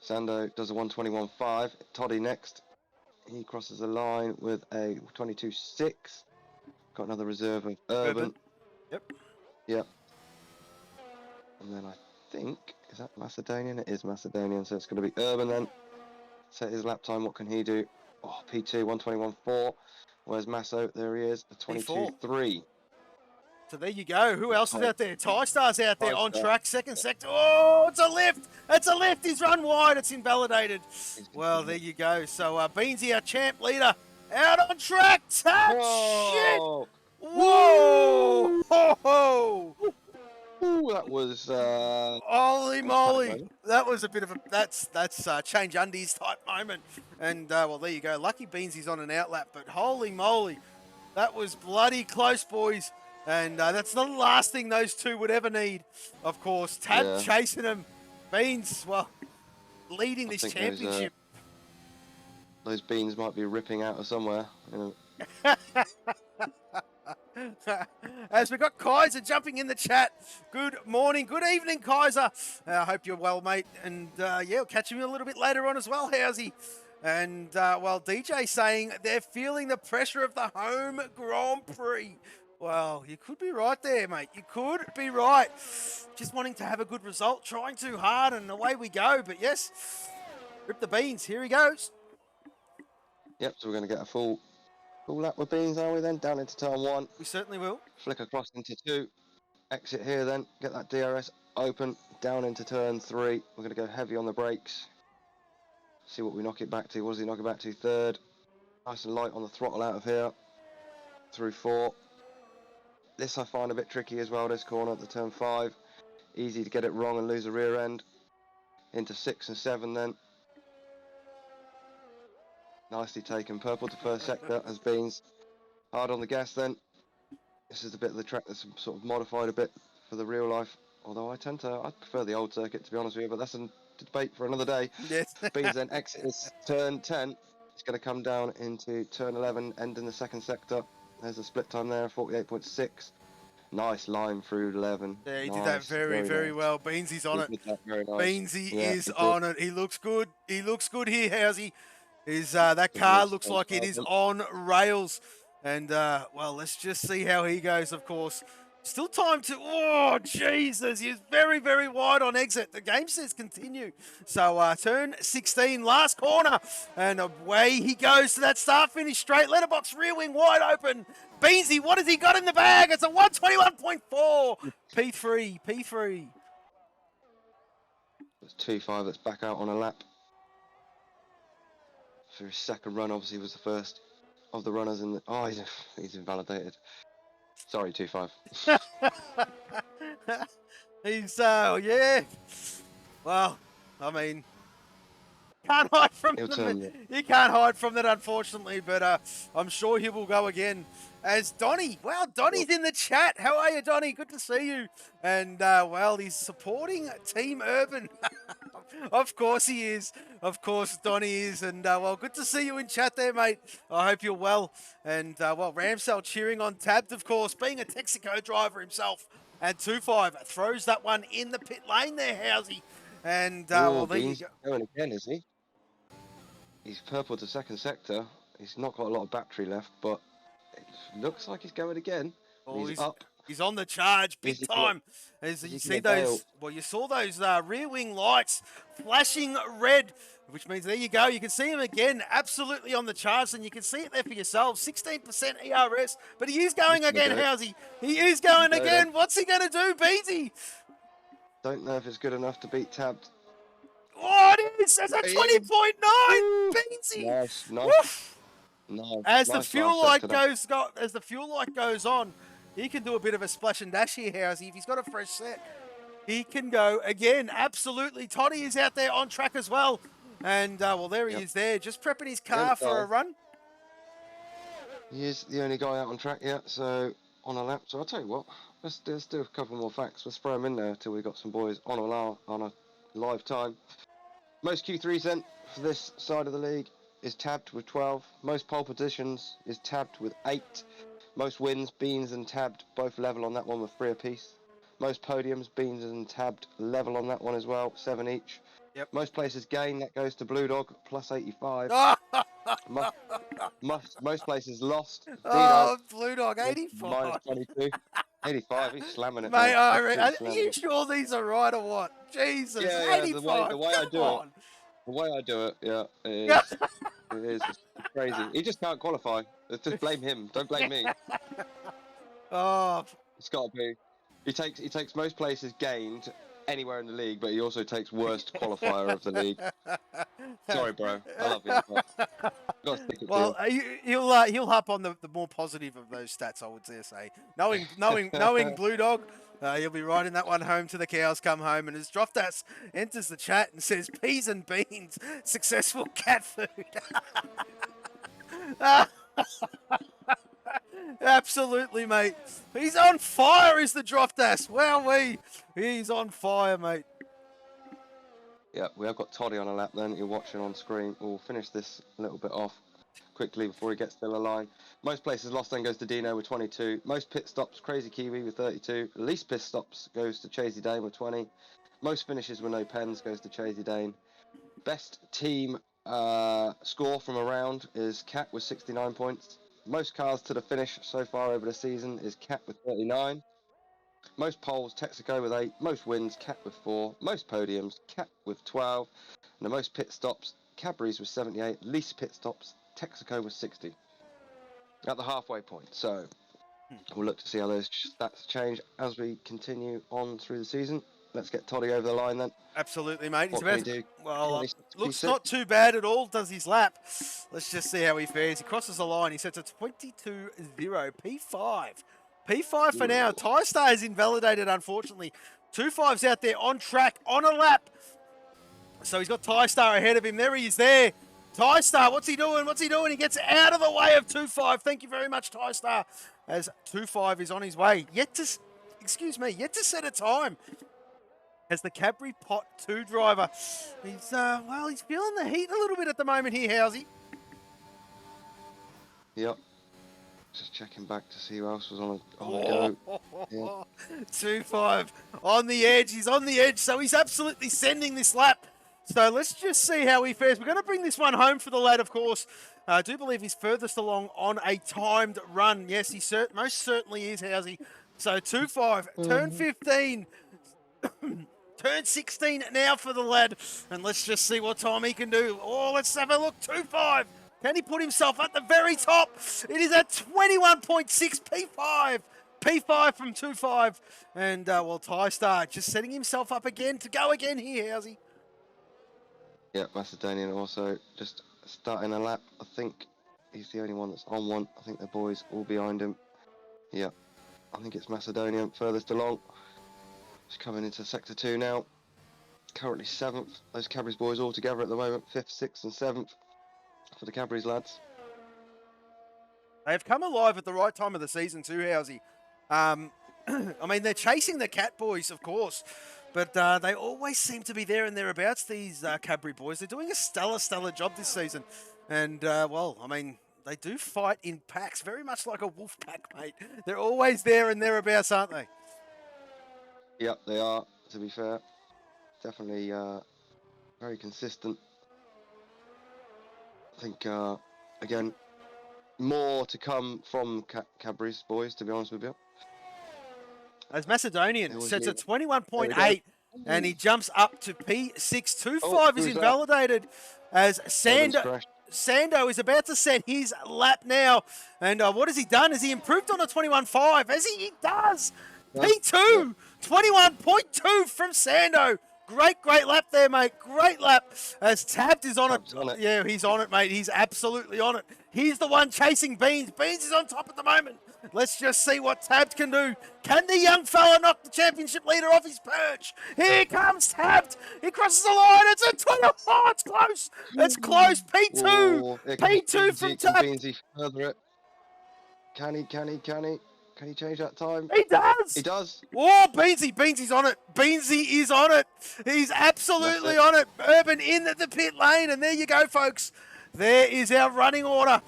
Sando does a 121.5. Toddy next. He crosses the line with a 22.6. Got another reserve of Urban. Yep. And then I think, is that Macedonian? It is Macedonian, so it's going to be Urban then. Set his lap time, what can he do? Oh, P2, 121.4. Where's Masso? There he is, a 22.3. So there you go. Who else is out there? TiStar's out there on track, second sector. Oh, it's a lift. It's a lift. He's run wide. It's invalidated. Well, there you go. So Beansy, our champ leader, out on track. Touch. Shit. Whoa. Ho, ho. Ooh, that was... holy moly. That was a bit of a... That's change undies type moment. And, well, there you go. Lucky Beansy's on an outlap, but holy moly. That was bloody close, boys. And that's not the last thing those two would ever need, of course. Tab chasing him. Beans, well, leading this championship. Those beans might be ripping out of somewhere. You know. As we got Kaiser jumping in the chat. Good morning, good evening, Kaiser. I hope you're well, mate. And yeah, we'll catch you a little bit later on as well, Housey. And well, DJ saying they're feeling the pressure of the home Grand Prix. Well, you could be right there, mate. You could be right. Just wanting to have a good result, trying too hard, and away we go. But yes, Rip the Beans. Here he goes. Yep, so we're going to get a full lap with Beans, are we then? Down into turn 1. We certainly will. Flick across into 2. Exit here then. Get that DRS open. Down into turn 3. We're going to go heavy on the brakes. See what we knock it back to. What does he knock it back to? 3rd. Nice and light on the throttle out of here. Through 4. This I find a bit tricky as well, this corner at the turn 5. Easy to get it wrong and lose the rear end. Into 6 and 7 then. Nicely taken. Purple to first sector as Beans. Hard on the gas then. This is the bit of the track that's sort of modified a bit for the real life. Although I prefer the old circuit, to be honest with you, but that's a debate for another day. Yes. Beans then exits turn 10. It's going to come down into turn 11, end in the second sector. There's a split time there, 48.6. Nice line through 11. Yeah, he nice, did that very nice. well. Beansy's on He it. did that very nice. Beansy Yeah, is he did. on it. He looks good. He looks good here, Housey. That car looks like it is on rails. And, well, let's just see how he goes, of course. Still time to... Oh, Jesus. He's very, very wide on exit. The game says continue. So, turn 16, last corner. And away he goes to that start-finish straight. Letterbox rear wing wide open. Beansy, what has he got in the bag? It's a 121.4. P3. It's 2.5 that's back out on a lap. For his second run, obviously, was the first of the runners in the... Oh, he's invalidated. Sorry, 2.5. He's, yeah. Well, I mean, can't hide from them. You can't hide from that, unfortunately, but I'm sure he will go again. As Donnie, wow, Donnie's in the chat. How are you, Donnie? Good to see you. And, well, he's supporting Team Urban. Of course he is. Of course Donnie is. And, well, good to see you in chat there, mate. I hope you're well. And, well, Ramsell cheering on Tabbed, of course, being a Texaco driver himself. And 2.5 throws that one in the pit lane there, Housey. And, well, there you go. Going again, is he? He's purple to second sector. He's not got a lot of battery left, but it looks like he's going again. Oh, he's up. He's on the charge, big time. As you see those, well, you saw those rear wing lights flashing red, which means there you go. You can see him again, absolutely on the charge, and you can see it there for yourself. 16% ERS, but he is going again, Housey. He is going again. What's he going to do, Beansy? Don't know if it's good enough to beat Tabbed. Oh, it is. That's a 20.9, Beansy. Nice. As the fuel light goes on, he can do a bit of a splash and dash here, Housey. If he's got a fresh set, he can go again. Absolutely. Toddy is out there on track as well. And, well, there he is there, just prepping his car for a run. He is the only guy out on track yet, so on a lap. So I'll tell you what, let's do a couple more facts. Let's throw them in there till we got some boys on a live time. Most Q3s then for this side of the league is Tabbed with 12. Most pole positions is Tabbed with 8. Most wins, Beans and Tabbed both level on that one with 3 apiece. Most podiums, Beans and Tabbed level on that one as well, 7 each. Yep. Most places gain, that goes to Blue Dog, plus 85. Most places lost. Oh, Blue Dog, 85. Minus 22. 85, he's slamming it. Mate, are you sure these are right or what? Jesus, yeah, 85. The way I do it. The way I do it, yeah, it is. It is. It's crazy. He just can't qualify. Just blame him. Don't blame me. Oh, it's got to be. He takes most places gained anywhere in the league, but he also takes worst qualifier of the league. Sorry, bro. I love you. But stick it well, he'll hop on the more positive of those stats, I would say. Knowing Blue Dog, he'll be riding that one home to the cows come home. And as Droftas enters the chat and says, "Peas and beans, successful cat food." Absolutely, mate. He's on fire, is the Droftas. Wowee. He's on fire, mate. Yeah, we have got Toddy on a lap then. You're watching on screen. We'll finish this a little bit off quickly before he gets to the line. Most places lost then goes to Dino with 22. Most pit stops, Crazy Kiwi with 32. Least pit stops goes to Chasey Dane with 20. Most finishes with no pens goes to Chasey Dane. Best team score from a round is Cat with 69 points. Most cars to the finish so far over the season is Cat with 39. Most poles, Texaco with 8. Most wins, Cat with 4. Most podiums, Cat with 12. And the most pit stops, Cadbury's with 78. Least pit stops, Texaco with 60. At the halfway point. So we'll look to see how those stats change as we continue on through the season. Let's get Toddy over the line then. Absolutely, mate. What can he do? Well, Looks P6. not too bad at all, does his lap. Let's just see how he fares. He crosses the line. He sets a 22.0, P5. P5 for now. TieStar is invalidated, unfortunately. 2.5's out there on track, on a lap. So he's got TieStar ahead of him. There he is there. TieStar, what's he doing? What's he doing? He gets out of the way of 2.5. Thank you very much, TieStar. As 2.5 is on his way. Yet to set a time. As the Cadbury Pot 2 driver. He's, he's feeling the heat a little bit at the moment here, Housey. Yep. Just checking back to see who else was on the go. Yeah. 2.5 on the edge. He's on the edge, so he's absolutely sending this lap. So let's just see how he fares. We're going to bring this one home for the lad, of course. I do believe he's furthest along on a timed run. Yes, he most certainly is, Housey. So 2.5, turn 15. Turn 16 now for the lad. And let's just see what time he can do. Oh, let's have a look. 2.5. Can he put himself at the very top? It is at 21.6 P5. P5 from 2.5. And, TieStar just setting himself up again to go again here, Housey. Yeah, Macedonian also just starting a lap. I think he's the only one that's on one. I think the boys all behind him. Yeah, I think it's Macedonian furthest along. He's coming into sector 2 now. Currently 7th. Those Cadbury's boys all together at the moment. 5th, 6th and 7th for the Cadbury's lads. They've come alive at the right time of the season too, Housey. I mean, they're chasing the Cat boys, of course. But they always seem to be there and thereabouts, these Cadbury boys. They're doing a stellar job this season. And, they do fight in packs, very much like a wolf pack, mate. They're always there and thereabouts, aren't they? Yep, they are, to be fair. Definitely very consistent. I think, again, more to come from Cadbury's boys, to be honest with you. As Macedonian sets a 21.8 and he jumps up to P6. 2.5 is invalidated as Sando is about to set his lap now. And what has he done? Has he improved on a 21.5? He does. P2, 21.2 from Sando. Great lap there, mate. Great lap. As Tabbed is on it. Yeah, he's on it, mate. He's absolutely on it. He's the one chasing Beans. Beans is on top at the moment. Let's just see what Tabbed can do. Can the young fella knock the championship leader off his perch? Here comes Tabbed. He crosses the line. It's a 20. Oh, it's close. It's close. P2. P2 from Tabbed. Can he? Can he change that time? He does. He does. Oh, Beansy's on it. Beansy is on it. He's absolutely on it. Urban in at the pit lane. And there you go, folks. There is our running order.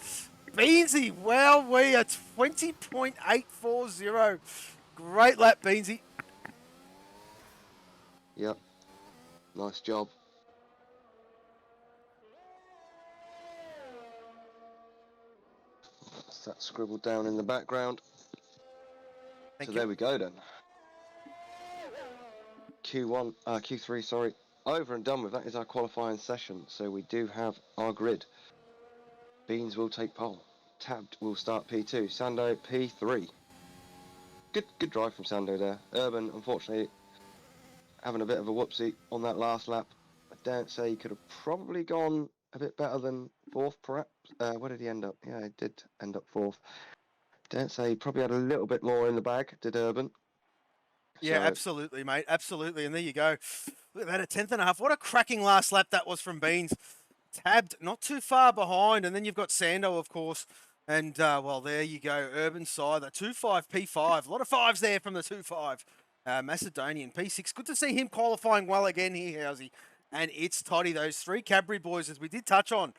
Beansy, wow, we are 20.840. Great lap, Beansy. Yep. Nice job. That's that scribbled down in the background. Thank you. There we go then. Q3, sorry. Over and done with. That is our qualifying session. So we do have our grid. Beans will take pole. Tabbed will start P2. Sando P3. Good drive from Sando there. Urban, unfortunately, having a bit of a whoopsie on that last lap. I dare say he could have probably gone a bit better than 4th, perhaps. Where did he end up? Yeah, he did end up 4th. Dare say he probably had a little bit more in the bag, did Urban. Yeah, absolutely, mate. Absolutely. And there you go. Look at that, a 10.5. What a cracking last lap that was from Beans. Tabbed not too far behind. And then you've got Sando, of course. And, there you go. Urban side, the 2.5, P5. A lot of fives there from the 2.5. Macedonian, P6. Good to see him qualifying well again here, Housey. And it's Toddy, those 3 Cadbury boys, as we did touch on.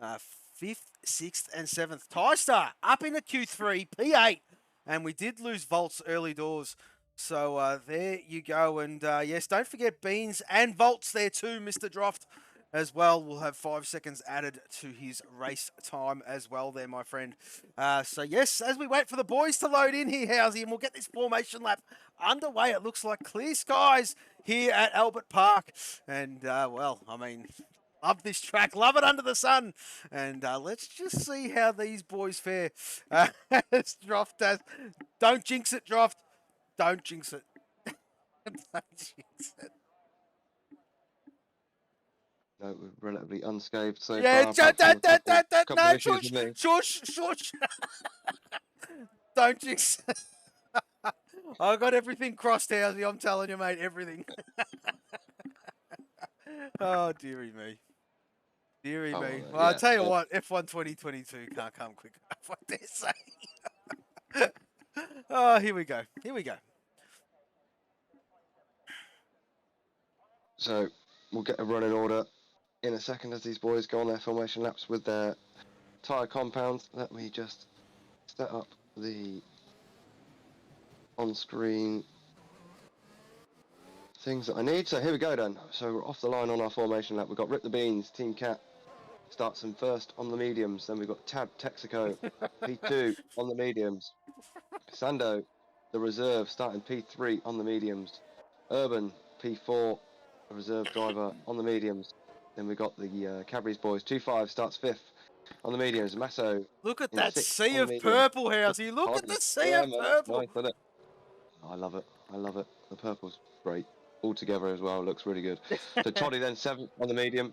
5th, 6th, and 7th. TieStar up into Q3, P8. And we did lose Volts early doors. So there you go. And yes, don't forget Beans and Volts there too, Mr. Droft, as well. We'll have 5 seconds added to his race time as well there, my friend. So yes, as we wait for the boys to load in here, Housey, and we'll get this formation lap underway. It looks like clear skies here at Albert Park. And, love this track. Love it under the sun. And let's just see how these boys fare. Droft does. Don't jinx it, Droft. Don't jinx it. Don't jinx it. we're relatively unscathed so Yeah, far. Apart from a couple no, of issues shush, with me. shush. Don't jinx. I got everything crossed, Housey. I'm telling you, mate, everything. Oh, dearie me. Dearie Oh, me. well, Well, I'll yeah. tell you what, F1 2022 can't come quick enough, I dare say. Oh, here we go. Here we go. So we'll get a running order in a second as these boys go on their formation laps with their tyre compounds. Let me just set up the on-screen things that I need. So here we go then. So we're off the line on our formation lap. We've got Rip the Beans, Team Cat starts them first on the mediums. Then we've got Tab Texaco, P2 on the mediums. Sando, the reserve, starting P3 on the mediums. Urban, P4, a reserve driver on the mediums. Then we've got the Cadbury's boys. 2-5 starts 5th on the mediums. Masso Look at in that 6th sea on the of mediums. purple, Housey. Look at the sea of Man, purple. nice, isn't it? I love it. I love it. The purple's great. All together as well. Looks really good. So Toddy then 7th on the medium.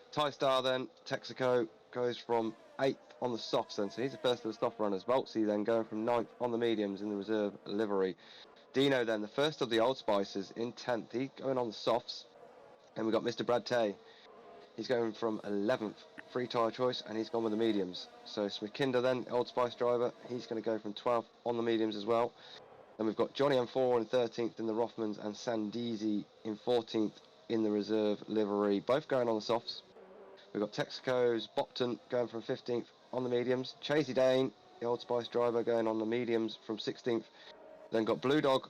Ty Star then, Texaco goes from 8th on the softs then. So he's the first of the soft runners. Voltsy then going from 9th on the mediums in the reserve livery. Dino then, the first of the Old Spicers in 10th. He's going on the softs. And we've got Mr. Brad Tay. He's going from 11th, free tyre choice, and he's gone with the mediums. So Smikinder then, Old Spice driver, he's going to go from 12th on the mediums as well. Then we've got Johnny M4 in 13th in the Rothmans and Sandeezy in 14th in the reserve livery, both going on the softs. We've got Texaco's Bopton going from 15th on the mediums. Chasey Dane, the Old Spice driver, going on the mediums from 16th. Then got Blue Dog,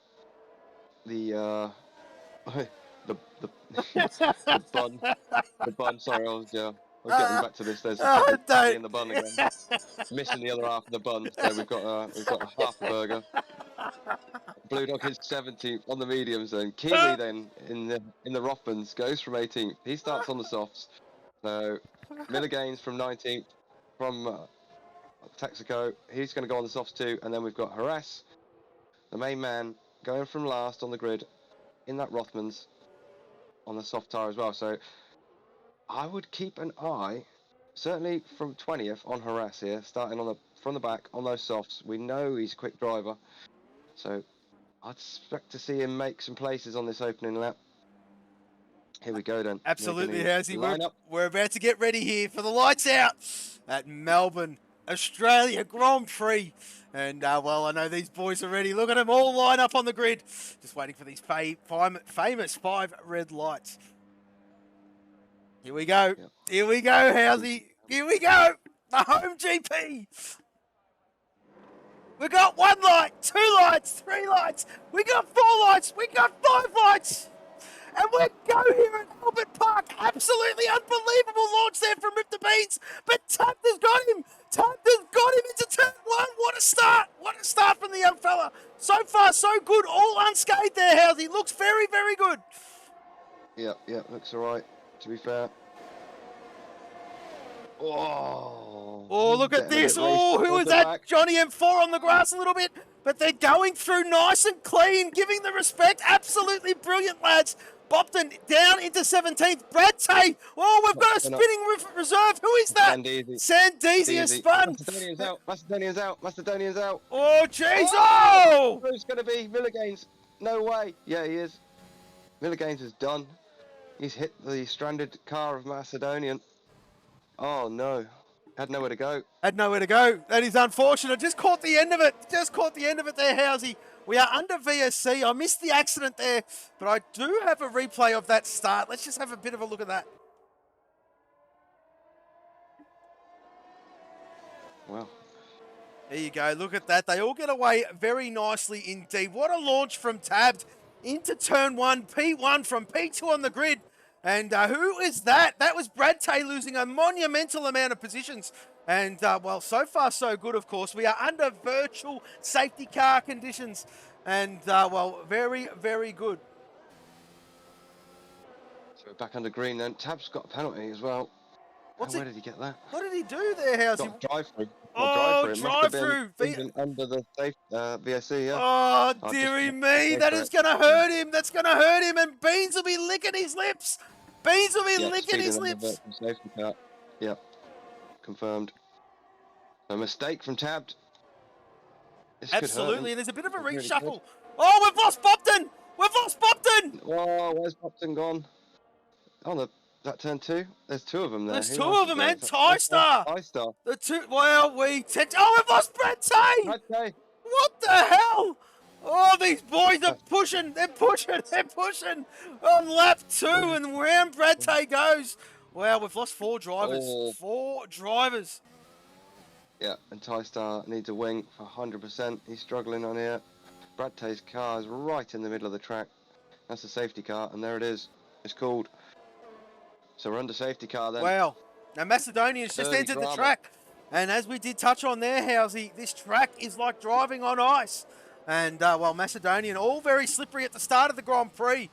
the the bun. The bun, sorry, I was getting back to this. There's a Oh, patty don't. in the bun again. Missing the other half of the bun, so we've got a half a burger. Blue Dog is 17th on the mediums, and Kiwi then in the Rothmans goes from 18th. He starts on the softs. So Miller Gaines from 19th from Texaco. He's going to go on the softs too, and then we've got Harass, the main man, going from last on the grid in that Rothmans on the soft tyre as well. So I would keep an eye, certainly from 20th on Harass here, starting from the back on those softs. We know he's a quick driver, so I'd expect to see him make some places on this opening lap. Here we go then. Absolutely, Housey. Line up. We're about to get ready here for the lights out at Melbourne, Australia Grand Prix. And, well, I know these boys are ready. Look at them all line up on the grid. Just waiting for these famous 5 red lights. Here we go. Yep. Here we go, Housey. Here we go. The home GP. We got 1 light, 2 lights, 3 lights. We got 4 lights. We got 5 lights. And we go here at Albert Park. Absolutely unbelievable launch there from Rip the Beans. But Taft has got him. Taft has got him into turn 1. What a start. What a start from the young fella. So far, so good. All unscathed there, Housey. Looks very, very good. Yeah, looks all right, to be fair. Oh, look at this. Oh, who was that? Back. Johnny M4 on the grass a little bit. But they're going through nice and clean, giving the respect. Absolutely brilliant, lads. Bopton down into 17th. Brad Tay. Oh, we've got a spinning reserve. Who is that? Sandeezy has spun. Macedonian's out. Macedonian's out. Macedonian's out. Oh, jeez. Oh! Who's going to be? Miller Gaines. No way. Yeah, he is. Miller Gaines is done. He's hit the stranded car of Macedonian. Oh, no. Had nowhere to go. Had nowhere to go. That is unfortunate. Just caught the end of it. Just caught the end of it there, Housey. We are under VSC. I missed the accident there, but I do have a replay of that start. Let's just have a bit of a look at that. Wow. There you go. Look at that. They all get away very nicely indeed. What a launch from Tabbed into turn 1. P1 from P2 on the grid. And who is that? That was Brad Tay losing a monumental amount of positions. And, well, so far so good, of course. We are under virtual safety car conditions. And, well, very, very good. So we're back under green then. Tab's got a penalty as well. Where did he get that? What did he do there, Housey? Got drive through. Oh, drive through. Even under the safe VSC, yeah. Oh, dearie me. That is going to hurt him. That's going to hurt him. And Beans will be licking his lips. Beans will be Yeah, licking his speeding under lips. the safety car. Yep, confirmed. A mistake from Tabbed. This could hurt Absolutely, him. and there's a bit of a It really could. reshuffle. Oh, we've lost Bopton! We've lost Bopton! Whoa, where's Bopton gone? Oh, that turn 2? There's 2 of them there. There's Who 2 else of is them, there? and Is that Ty-Star! Ty-Star? The 2, well, oh, we've lost Brad Tay! Okay. What the hell? Oh, these boys are pushing, they're pushing on lap 2, and round Brad Tay goes. Wow, we've lost 4 drivers. Oh. 4 drivers. Yeah, and Ty-Star needs a wing for 100%. He's struggling on here. Brad Tay's car is right in the middle of the track. That's a safety car, and there it is. It's called. So we're under safety car then. Wow. Now Macedonia's just Early entered the drama. track. And as we did touch on there, Housey, this track is like driving on ice. And, well, Macedonian, all very slippery at the start of the Grand Prix.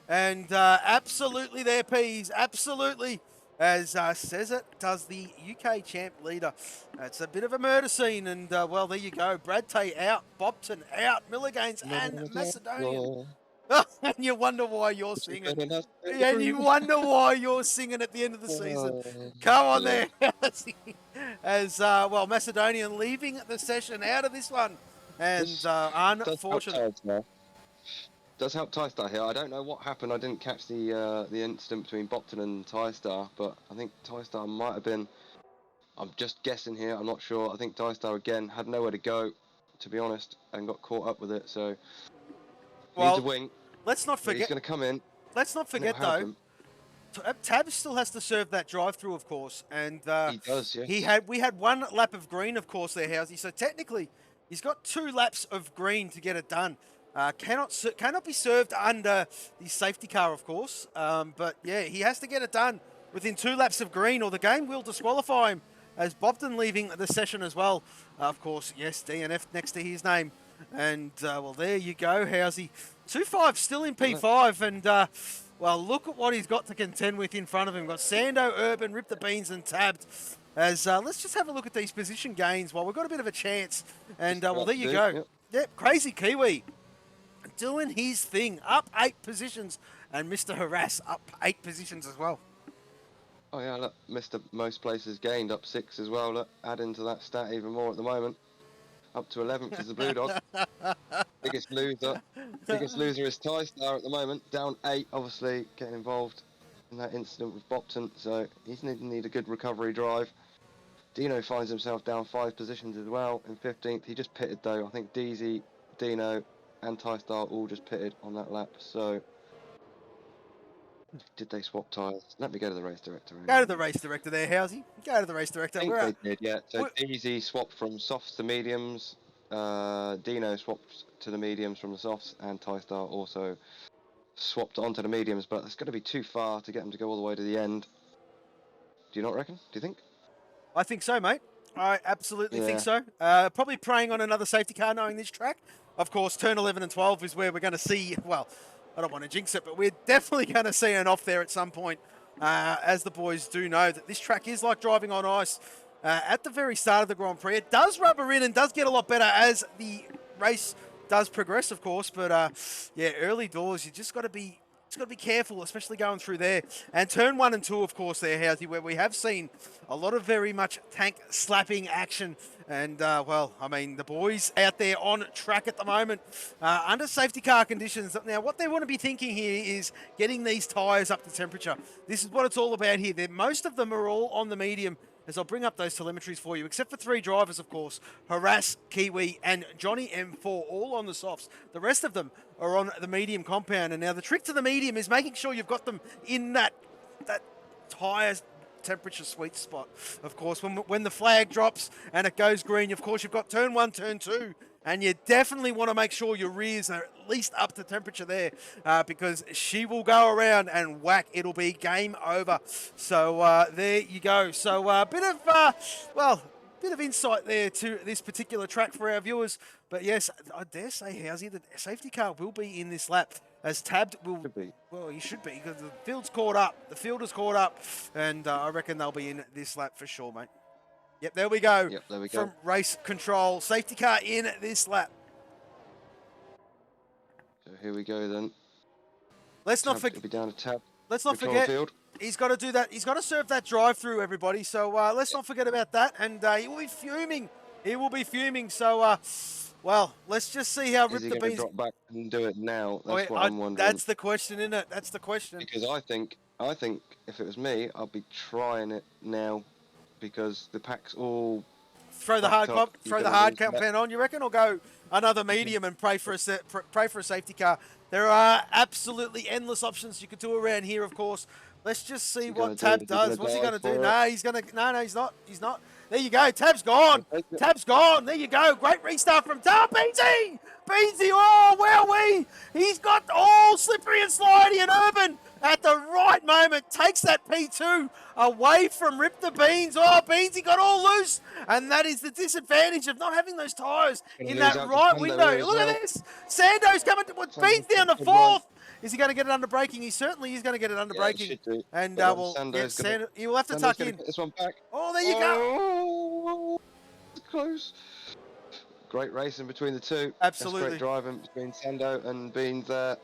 And absolutely their P's, absolutely. As says it, does the UK champ leader. It's a bit of a murder scene. And, well, there you go. Brad Tay out, Bopton out, Milliganes and Macedonian. And you wonder why you're singing. And you wonder why you're singing at the end of the season. Come on there. As, well, Macedonian leaving the session out of this one. And unfortunate. Does help Ty-Star here. I don't know what happened. I didn't catch the incident between Bopton and Ty-Star, but I think Ty-Star might have been. I'm just guessing here. I'm not sure. I think Ty-Star again had nowhere to go, to be honest, and got caught up with it. So needs a wing. Let's not forget. He's going to come in. Let's not forget though. Tab still has to serve that drive-through, of course, and he does. Yes. we had 1 lap of green, of course, there, Housey. So technically, he's got 2 laps of green to get it done. Cannot be served under the safety car, of course. But yeah, he has to get it done within 2 laps of green, or the game will disqualify him. As Bopton leaving the session as well, of course. Yes, DNF next to his name, and well, there you go, Housey. 2-5 still in P5, and well, look at what he's got to contend with in front of him. Got Sando, Urban, Rip the Beans, and Tabbed. As let's just have a look at these position gains while we've got a bit of a chance. And well, there you go. Yep, Crazy Kiwi doing his thing, up 8 positions, and Mr. Harass up 8 positions as well. Oh yeah, look, Mr. Most Places gained up 6 as well. Look, add into that stat even more at the moment. Up to 11th is the Blue Dog. Biggest loser is Ty-Star at the moment. Down 8, obviously getting involved in that incident with Bopton. So he's need a good recovery drive. Dino finds himself down 5 positions as well in 15th. He just pitted though. I think DZ, Dino, and Ty-Star all just pitted on that lap. So did they swap tyres? Let me go to the race director. Go to the race director there, Housey. Go to the race director. I think they did, yeah. So DZ swapped from softs to mediums. Dino swapped to the mediums from the softs, and Ty-Star also swapped onto the mediums. But it's going to be too far to get them to go all the way to the end. Do you not reckon? Do you think? I think so, mate. I absolutely think so. Probably preying on another safety car knowing this track. Of course, turn 11 and 12 is where we're going to see, well, I don't want to jinx it, but we're definitely going to see an off there at some point. As the boys do know that this track is like driving on ice at the very start of the Grand Prix. It does rubber in and does get a lot better as the race does progress, of course. But yeah, early doors, you just got to be careful, especially going through there. And turn 1 and 2, of course, there, Housey, where we have seen a lot of very much tank slapping action. And, well, I mean, the boys out there on track at the moment under safety car conditions. Now, what they want to be thinking here is getting these tyres up to temperature. This is what it's all about here. Most of them are all on the medium, as I'll bring up those telemetries for you, except for 3 drivers, of course. Harass, Kiwi, and Johnny M4, all on the softs. The rest of them are on the medium compound. And now the trick to the medium is making sure you've got them in that tyre temperature sweet spot. Of course, when the flag drops and it goes green, of course, you've got turn 1, turn 2. And you definitely want to make sure your rears are at least up to temperature there because she will go around and whack. It'll be game over. So there you go. So a bit of insight there to this particular track for our viewers. But yes, I dare say, Housey, the safety car will be in this lap. As Tabbed will be. Well, he should be because the field's caught up. The field is caught up. And I reckon they'll be in this lap for sure, mate. Yep, there we go. Yep, there we go. From race control. Safety car in this lap. So here we go then. Let's not forget. Be down to Tab. Let's not forget. He's got to do that. He's got to serve that drive-through, everybody. So let's not forget about that. And he will be fuming. He will be fuming. So, well, let's just see how Is he Rip the going to Beans... drop back and do it now? That's what I'm wondering. That's the question, isn't it? That's the question. Because I think if it was me, I'd be trying it now, because the pack's all Throw the hard up. campaign on, you reckon, or go another medium and pray for a safety car? There are absolutely endless options you could do around here, of course. Let's just see what Tab does. What's he going to do? No, he's going to... No, he's not. He's not. There you go. Tab's gone. Tab's gone. There you go. Great restart from Tab. Beansy! Beansy! Oh, wowee! He's got all slippery and slidey and urban at the right moment. Takes that P2 away from Rip the Beans. Oh, Beansy got all loose. And that is the disadvantage of not having those tyres in that right window. Look at this. Sando's coming to put Beans down to fourth. Is he going to get it under braking? He certainly is going to get it under braking. And he will have to tuck in. This one back. Oh, there you go. Close. Great racing between the two. Absolutely. That's great driving between Sando and Beans there.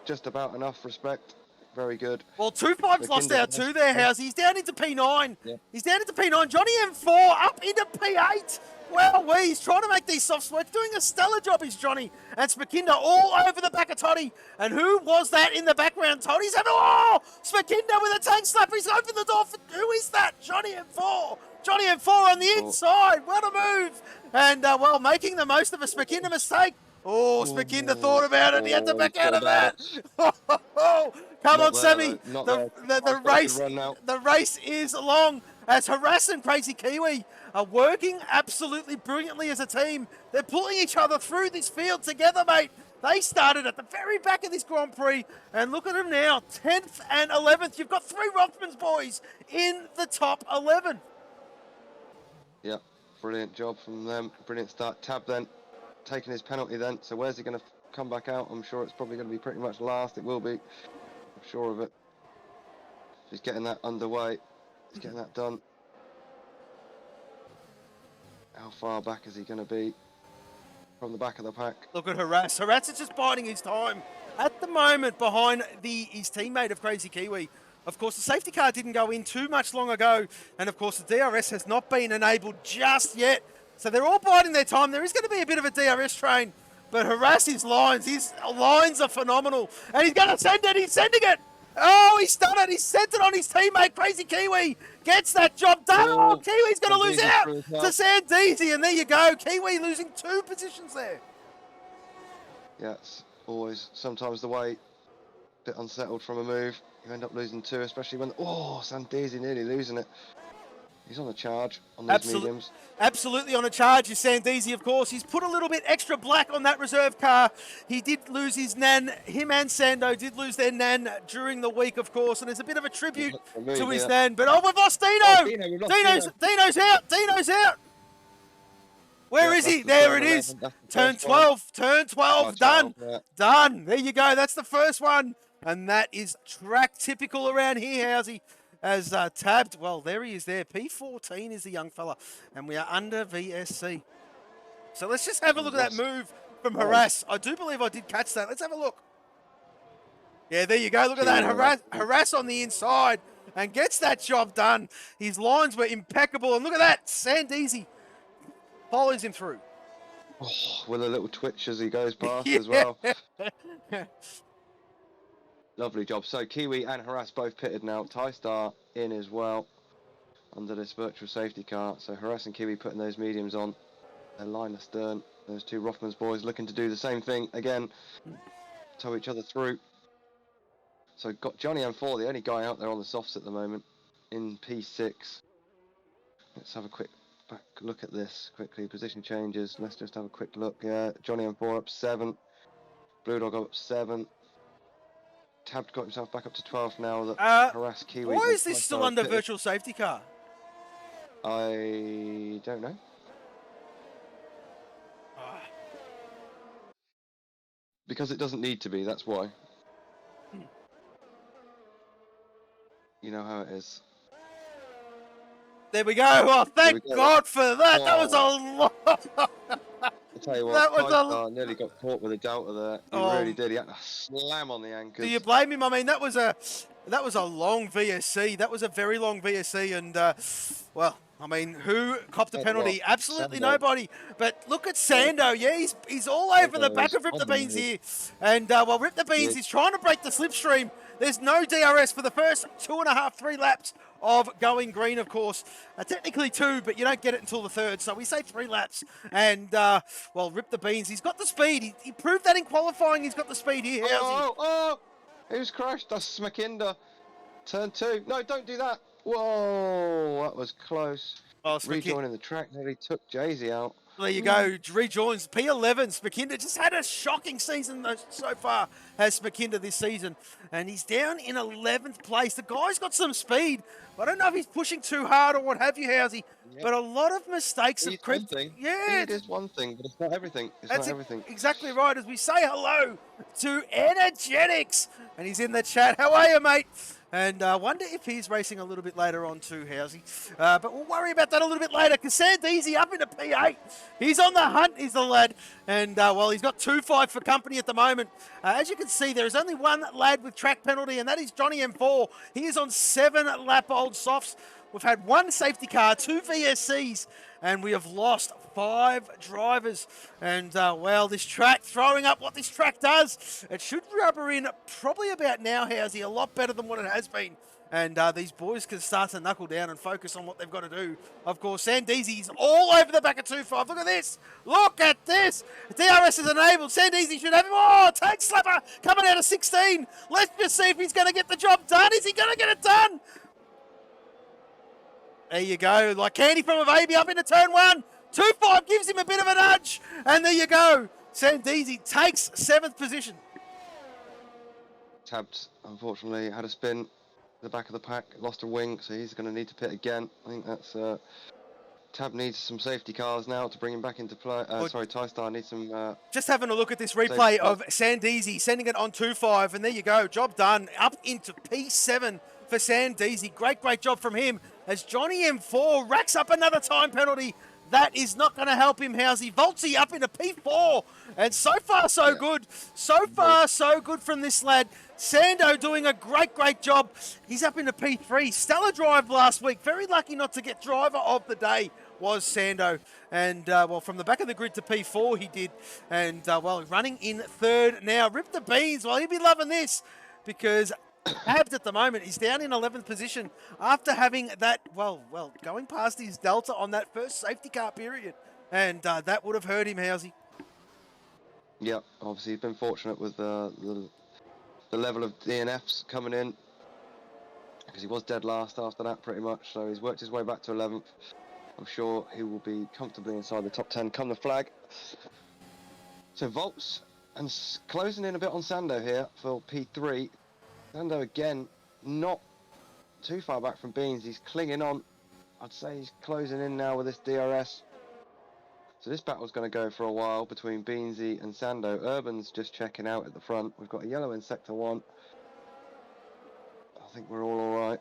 Just about enough respect. Very good. Well, 2-5's lost out too there, House. He's down into P9. Yeah. He's down into P9. Johnny M4 up into P8. Well, he's trying to make these soft sweats. Doing a stellar job is Johnny. And Spakinda all over the back of Toddy. And who was that in the background? Toddy's having... Oh! Spakinda with a tank slapper. He's opened the door for... Who is that? Johnny M4. Johnny M4 on the inside. What a move. And, well, making the most of a Spakinda mistake. Oh, Spakinda thought about it. He had to back out of that. Come on, Sammy. The race is long as Harass and Crazy Kiwi are working absolutely brilliantly as a team. They're pulling each other through this field together, mate. They started at the very back of this Grand Prix, and look at them now, 10th and 11th. You've got 3 Rothmans boys in the top 11. Yeah, brilliant job from them. Brilliant start. Tab then taking his penalty then. So where's he going to come back out? I'm sure it's probably going to be pretty much last. It will be. I'm sure of it. He's getting that underway. He's getting that done. How far back is he going to be from the back of the pack? Look at Harass. Harass is just biding his time at the moment behind his teammate of Crazy Kiwi. Of course, the safety car didn't go in too much long ago. And of course, the DRS has not been enabled just yet. So they're all biding their time. There is going to be a bit of a DRS train. But Harass his lines. His lines are phenomenal. And he's going to send it. He's sending it. Oh, he's done it. He sent it on his teammate, Crazy Kiwi. Gets that job done. Oh, Kiwi's going to lose out to Sandeezy. And there you go. Kiwi losing 2 positions there. Yeah, it's always sometimes the way. A bit unsettled from a move. You end up losing 2, especially when... Oh, Sandeezy nearly losing it. He's on a charge on these mediums. Absolutely on a charge is Sandeezy, of course. He's put a little bit extra black on that reserve car. He did lose his nan. Him and Sando did lose their nan during the week, of course. And there's a bit of a tribute to his nan. But we've lost Dino. Dino's out. Dino's out. Where is he? There it is. Turn 12. Turn 12. Done. Done. There you go. That's the first one. And that is track typical around here, Housey. As tabbed, well, there he is there. P14 is the young fella. And we are under VSC. So let's just have a look at that move from Harass. I do believe I did catch that. Let's have a look. Yeah, there you go. Look at that. Harass on the inside and gets that job done. His lines were impeccable. And look at that. Sandeezy follows him through. Oh, with a little twitch as he goes past as well. Lovely job. So Kiwi and Harass both pitted now. Ty-Star in as well under this virtual safety car. So Harass and Kiwi putting those mediums on. Their line astern. Those 2 Rothmans boys looking to do the same thing again. Tow each other through. So got Johnny M4, the only guy out there on the softs at the moment, in P6. Let's have a quick back look at this quickly. Position changes. Let's just have a quick look. Yeah, Johnny M4 up 7. Blue Dog up 7. Tab got himself back up to 12 now. That Harass Kiwi. Why is this still under virtual safety car? I don't know. Because it doesn't need to be, that's why. You know how it is. There we go. Oh, thank God for that. That was a lot. I tell you what, nearly got caught with a delta there. He really did. He had to slam on the anchors. Do you blame him? I mean, that was a That was a long VSC. That was a very long VSC, and well, I mean, who copped a penalty? Absolutely nobody. But look at Sando. Yeah, he's all over the back of Rip the Beans here, and while Rip the Beans is trying to break the slipstream, there's no DRS for the first 2.5, 3 laps of going green, of course. Technically 2, but you don't get it until the 3rd, so we say 3 laps. And, well, Rip the Beans, he's got the speed. He proved that in qualifying. He's got the speed here. Who's crashed? That's Smakinda. Turn 2. No, don't do that. Whoa, that was close. Oh, Rejoining the track, nearly took Jay-Z out. There you go, rejoins P11. Smakinda just had a shocking season so far, has Smakinda this season. And he's down in 11th place. The guy's got some speed. I don't know if he's pushing too hard or what have you, Housey. Yep. But a lot of mistakes have crept. Yeah, it is one thing, but it's not everything. It's not everything. Exactly right. As we say hello to Energetics, and he's in the chat. How are you, mate? And I wonder if he's racing a little bit later on too, Housey. But we'll worry about that a little bit later, because Sandeezy up into P8. He's on the hunt, is the lad. And, well, he's got 2-5 for company at the moment. As you can see, there is only one lad with track penalty, and that is Johnny M4. He is on 7-lap-old softs. We've had 1 safety car, 2 VSCs, and we have lost 5 drivers. And, well, this track, throwing up what this track does, it should rubber in probably about now, Housey, a lot better than what it has been. And these boys can start to knuckle down and focus on what they've got to do. Of course, Sandeezy's all over the back of 2-5. Look at this. Look at this. DRS is enabled. Sandeezy should have him. Oh, tag slapper coming out of 16. Let's just see if he's going to get the job done. Is he going to get it done? There you go. Like candy from a baby up into turn 1. 2-5 gives him a bit of a nudge. And there you go. Sandeezy takes 7th position. Tabbed, unfortunately, had a spin. The back of the pack, lost a wing, so he's going to need to pit again. I think that's Tab needs some safety cars now to bring him back into play. Sorry, TyStar needs some. Just having a look at this replay of Sandeezy sending it on 2-5, and there you go, job done. Up into P7 for Sandeezy. Great job from him as Johnny M4 racks up another time penalty. That is not going to help him, Housey. Voltsy up into P4. And so far, so good. So far, so good from this lad. Sando doing a great job. He's up into P3. Stellar drive last week. Very lucky not to get driver of the day was Sando. And, well, from the back of the grid to P4 he did. And, well, running in 3rd now. Rip the Beans. Well, he'll be loving this because Abs at the moment is down in 11th position after having that, well, going past his Delta on that first safety car period. And that would have hurt him, Housey. Yeah, obviously he's been fortunate with the level of DNFs coming in, because he was dead last after that pretty much, so he's worked his way back to 11th. I'm sure he will be comfortably inside the top 10 come the flag. So Volts and closing in a bit on Sando here for P3. Sando again, not too far back from Beans. He's clinging on. I'd say he's closing in now with this DRS. So this battle's going to go for a while between Beansy and Sando. Urban's just checking out at the front. We've got a yellow in Sector 1. I think we're all alright.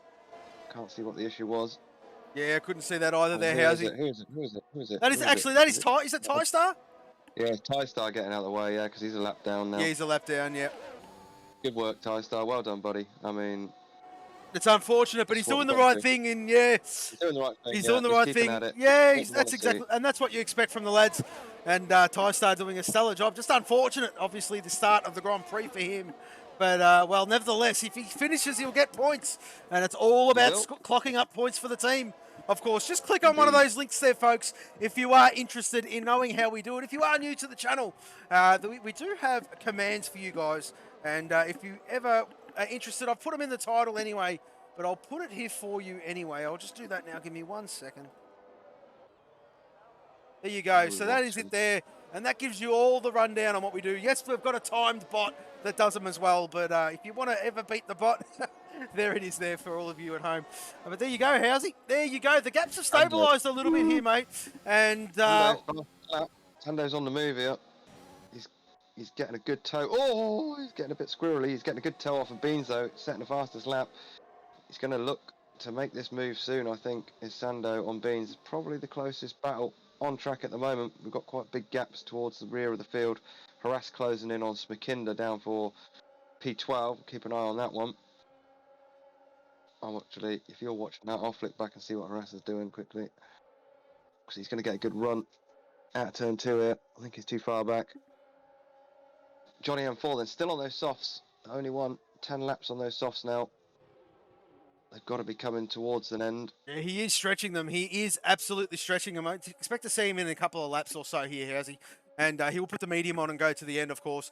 Can't see what the issue was. Yeah, I couldn't see that either there, Housey. Who is it? That is actually, that is Ty. Is it TyStar? Yeah, it's TyStar getting out of the way, yeah, because he's a lap down now. Yeah, he's a lap down, yeah. Good work, TyStar. Well done, buddy. I mean, it's unfortunate, but he's doing the right thing, and yeah, he's doing the right thing. He's doing the right thing. Yeah, that's exactly, and that's what you expect from the lads. And TyStar doing a stellar job. Just unfortunate, obviously, the start of the Grand Prix for him. But well, nevertheless, if he finishes, he'll get points, and it's all about clocking up points for the team. Of course, just click on one of those links there, folks, if you are interested in knowing how we do it. If you are new to the channel, we do have commands for you guys. And if you ever are interested, I've put them in the title anyway, but I'll put it here for you anyway. I'll just do that now. Give me 1 second. There you go. So that is it there. And that gives you all the rundown on what we do. Yes, we've got a timed bot that does them as well. But if you want to ever beat the bot, there it is there for all of you at home. But there you go, Housey. There you go. The gaps have stabilised a little bit here, mate. And Sando's on the move here. He's getting a good toe. Oh, he's getting a bit squirrely. He's getting a good toe off of Beans, though. Setting the fastest lap. He's going to look to make this move soon, I think, is Sando on Beans. Probably the closest battle on track at the moment. We've got quite big gaps towards the rear of the field. Harass closing in on Smakinda down for P12. Keep an eye on that one. I'll actually, if you're watching that, I'll flick back and see what Harass is doing quickly. Because he's going to get a good run out of turn 2 here. I think he's too far back. Johnny M4 then still on those softs. Only 10 laps on those softs now. They've got to be coming towards an end. Yeah, he is stretching them. He is absolutely stretching them. I expect to see him in a couple of laps or so here, has he? And he will put the medium on and go to the end, of course.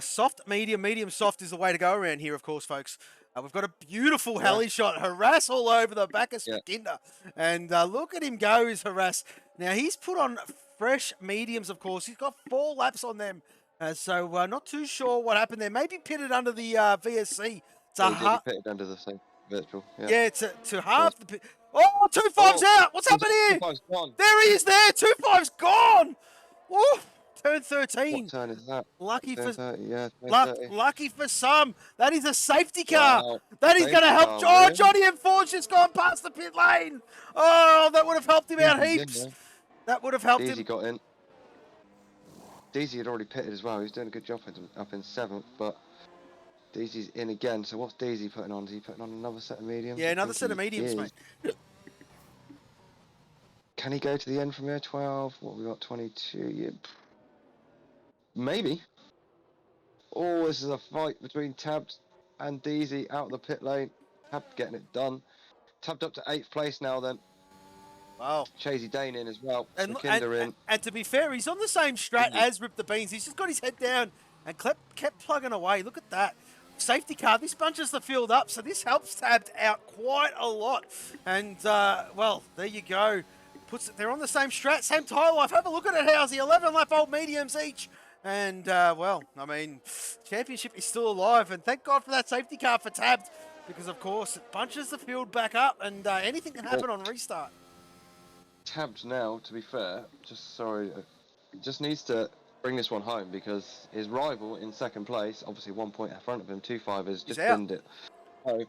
Soft, medium, soft is the way to go around here, of course, folks. We've got a beautiful heli shot. Harass all over the back of Skinder. And look at him go, is Harass. Now, he's put on fresh mediums, of course. He's got 4 laps on them. So not too sure what happened there. Maybe pitted under the VSC. He pitted under the same virtual. Yeah, to half the pit. Oh, 2.5's out. What's happening here? 2.5's gone. There he is there. 2.5's gone. Woo. Turn 13. What turn is that? Lucky turn for 30, yeah, lucky for some. That is a safety car. Wow. That is going to help. Car, really? Johnny M4's just gone past the pit lane. Oh, that would have helped him out heaps. That would have helped him. Deezy got in. Deezy had already pitted as well. He was doing a good job up in 7th, but Deezy's in again. So what's Deezy putting on? Is he putting on another set of mediums? Yeah, another set of mediums, mate. Can he go to the end from here? 12. What we got? 22. Yeah. Maybe. Oh, this is a fight between Tabbed and Deezy out of the pit lane. Tabbed getting it done. Tabbed up to 8th place now then. Wow. Chasey Dane in as well. And to be fair, he's on the same strat as Rip the Beans. He's just got his head down and kept plugging away. Look at that. Safety car. This bunches the field up, so this helps Tabbed out quite a lot. And, well, there you go. They're on the same strat, same tire life. Have a look at it, Housey. 11 lap old mediums each. And, well, I mean, championship is still alive. And thank God for that safety car for Tabbed. Because, of course, it bunches the field back up. And anything can happen on restart. Tabbed now, to be fair, just needs to bring this one home because his rival in 2nd place, obviously 1 point in front of him, 2.5 has just pinned it. So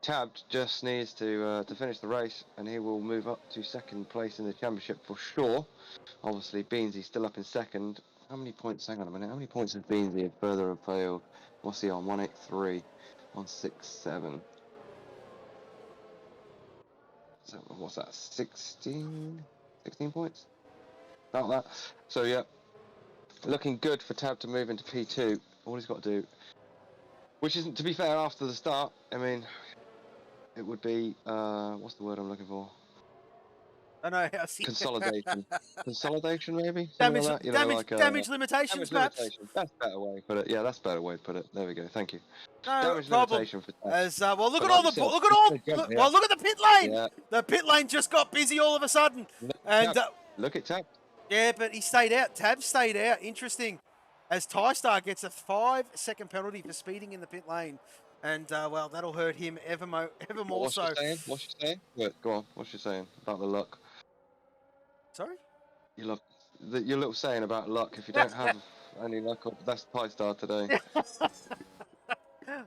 Tabbed just needs to finish the race and he will move up to 2nd place in the championship for sure. Obviously Beansy's still up in 2nd. How many points? Hang on a minute. How many points has Beansy further have failed? What's he on? 183, 167. So what's that? 16 points? About that. So yeah, looking good for Tab to move into P2. All he's got to do, which isn't, to be fair, after the start. I mean, it would be what's the word I'm looking for? I know. Consolidation. Consolidation, maybe. Damage, like that? You know, damage limitations, perhaps. Limitation. That's a better way to put it. Yeah, that's a better way to put it. There we go. Thank you. No damage problem. limitation for Tab. As well, look But at all like the you said, look at the pit lane. Yeah. The pit lane just got busy all of a sudden, and Look at Tab. yeah, but he stayed out. Tab stayed out. Interesting. As TyStar gets a 5-second penalty for speeding in the pit lane. And, well, that'll hurt him ever more What's so. she saying? What's she saying? Wait, go on. What's she saying about the luck? Sorry? You love your little saying about luck. If you don't have any luck, that's TyStar today.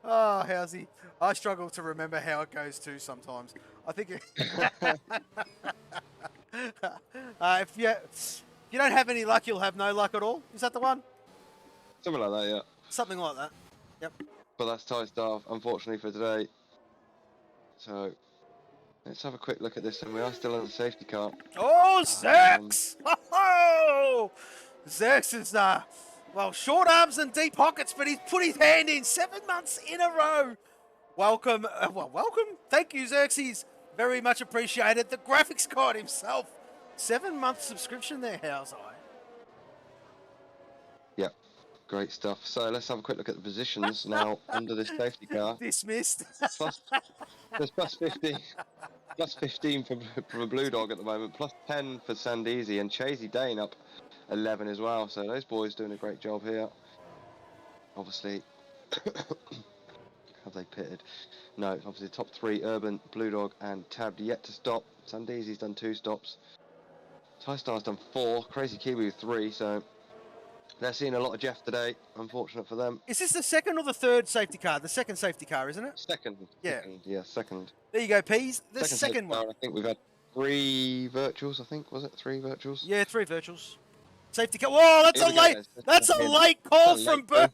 Oh, how's he? I struggle to remember how it goes too sometimes. I think if you don't have any luck, you'll have no luck at all. Is that the one? Something like that, yeah. Something like that. Yep. But that's TyStar, unfortunately, for today. So let's have a quick look at this, and we are still in the safety car. Oh, Zex! Oh, Zex is well, short arms and deep pockets, but he's put his hand in 7 months in a row. Welcome, welcome. Thank you, Xerxes. Very much appreciated. The graphics god himself. 7-month subscription there, how's I? Yep, great stuff. So let's have a quick look at the positions now under this safety car. Dismissed. There's plus 50. Plus 15 for a Blue Dog at the moment, plus 10 for Sandeezy, and Chasey Dane up 11 as well. So those boys doing a great job here. Obviously, have they pitted? No, obviously top 3, Urban, Blue Dog, and Tabbed yet to stop. Sandeezy's done 2 stops. TyStar's done 4, Crazy Kiwi 3, so they're seeing a lot of Jeff today. Unfortunate for them. Is this the second or the third safety car? The second safety car, isn't it? Second. Yeah. Second. There you go, Peas. The second one. Car, I think we've had 3 virtuals. I think, was it 3 virtuals? Yeah, 3 virtuals. Safety car. Whoa, that's a late. That's a late call from Boo.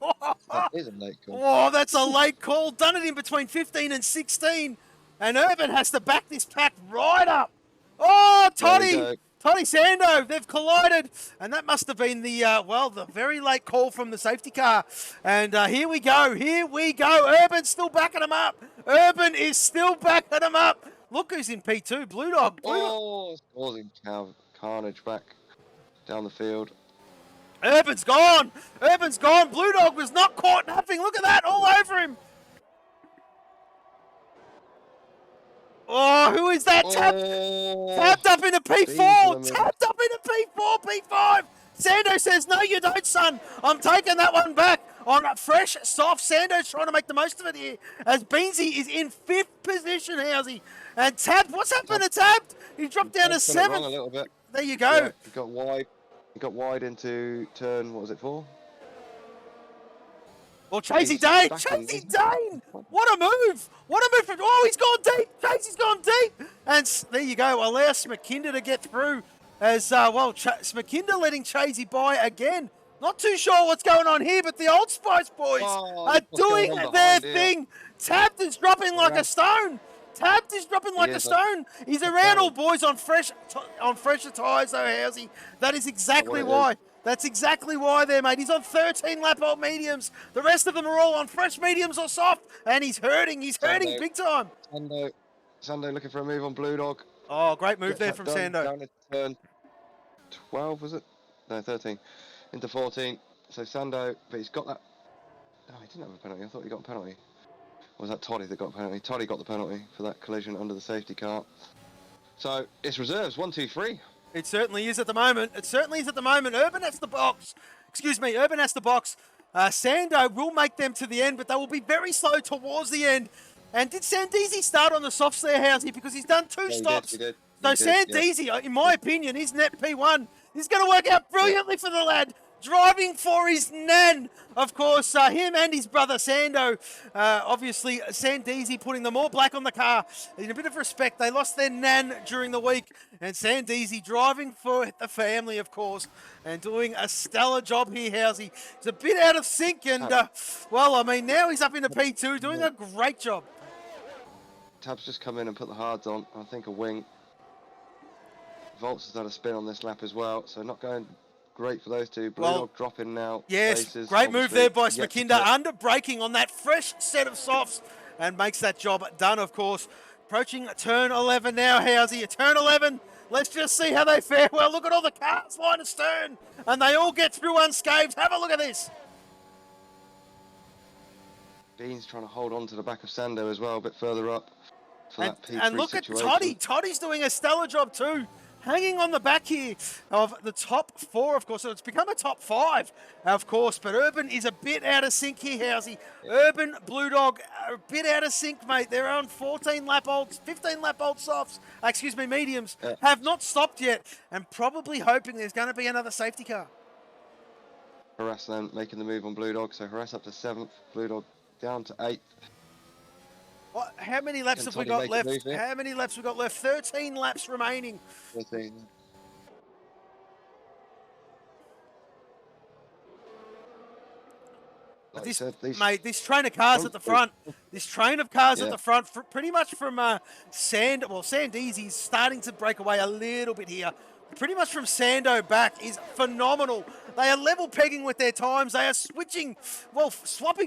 That is a late call. Whoa, that's a late call. Done it in between 15 and 16. And Urban has to back this pack right up. Oh, Toddy Sando, they've collided. And that must have been the, the very late call from the safety car. And here we go. Urban's still backing him up. Urban is still backing him up. Look who's in P2, Blue Dog. Oh, it's causing carnage back down the field. Urban's gone. Blue Dog was not caught napping. Look at that, all over him. Oh, who is that? Tapped up into P4. Tapped up into P4, P5. Sando says, no, you don't, son. I'm taking that one back. On fresh, soft. Sando's trying to make the most of it here. As Beansy is in 5th position, Housey. And Tapped, what's happened to Tapped? He dropped down to 7th. A little bit. There you go. Yeah, he got wide. He got wide into turn, what was it for? Well, Chasey Dane! What a move! Oh, he's gone deep! Chasey's gone deep! And there you go, allow Smakinda to get through as, Smakinda letting Chasey by again. Not too sure what's going on here, but the Old Spice boys are doing their thing. Tapped is dropping like a stone. He's around all boys on fresher tyres, though, Housey. That is exactly why. That's exactly why there, mate. He's on 13 lap old mediums. The rest of them are all on fresh mediums or soft, and he's hurting. He's hurting big time. Sando looking for a move on Blue Dog. Oh, great move there from Sando. Down to turn 12, was it? No, 13. Into 14. So Sando, but he's got that. No, he didn't have a penalty. I thought he got a penalty. Or was that Toddy that got a penalty? Toddy got the penalty for that collision under the safety car. So it's reserves, 1, 2, 3. It certainly is at the moment. Urban has the box. Sando will make them to the end, but they will be very slow towards the end. And did Sandeezy start on the softs there, Housey? Because he's done 2 stops. He did. Sandeezy, in my opinion, his net P1 is going to work out brilliantly for the lad. Driving for his nan, of course, him and his brother Sando. Obviously, Sandeezy putting the more black on the car. In a bit of respect, they lost their nan during the week. And Sandeezy driving for the family, of course, and doing a stellar job here, Housey. He's a bit out of sync, and, now he's up into P2, doing a great job. Tab's just come in and put the hards on. I think a wing. Volts has had a spin on this lap as well, so not going great for those two. Blue Dog dropping now. Yes, places, great move there by Smakinda, under braking on that fresh set of softs, and makes that job done, of course. Approaching turn 11 now, Housey. Turn 11. Let's just see how they fare. Well, look at all the cars line astern, and they all get through unscathed. Have a look at this. Bean's trying to hold on to the back of Sando as well, a bit further up. For that P3 and look situation. at Toddy. Toddy's doing a stellar job too. Hanging on the back here of the top 4, of course. So it's become a top 5, of course. But Urban is a bit out of sync here, Housey. Urban, Blue Dog, are a bit out of sync, mate. They're on 15 lap old softs, mediums. Yeah. Have not stopped yet, and probably hoping there's going to be another safety car. Harass then making the move on Blue Dog. So Harass up to 7th, Blue Dog down to 8th. How many laps have we got left? 13 laps remaining. 13. Like this train of cars at the front. This train of cars at the front, pretty much from Sandeezy's starting to break away a little bit here. Pretty much from Sando back is phenomenal. They are level pegging with their times. They are swapping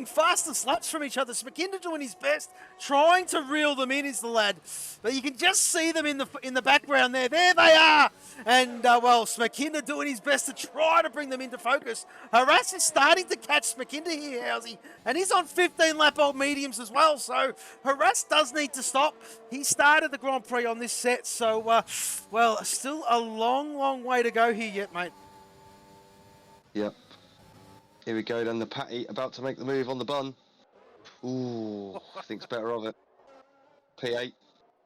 fastest laps from each other. Smakinda doing his best, trying to reel them in is the lad. But you can just see them in the background there. There they are. And, Smakinda doing his best to try to bring them into focus. Harass is starting to catch Smakinda here, Housey. And he's on 15 lap old mediums as well. So Harass does need to stop. He started the Grand Prix on this set. So, still a long way to go here yet, mate. Yep. Here we go then, the Patty about to make the move on the bun. Ooh, thinks better of it. P8,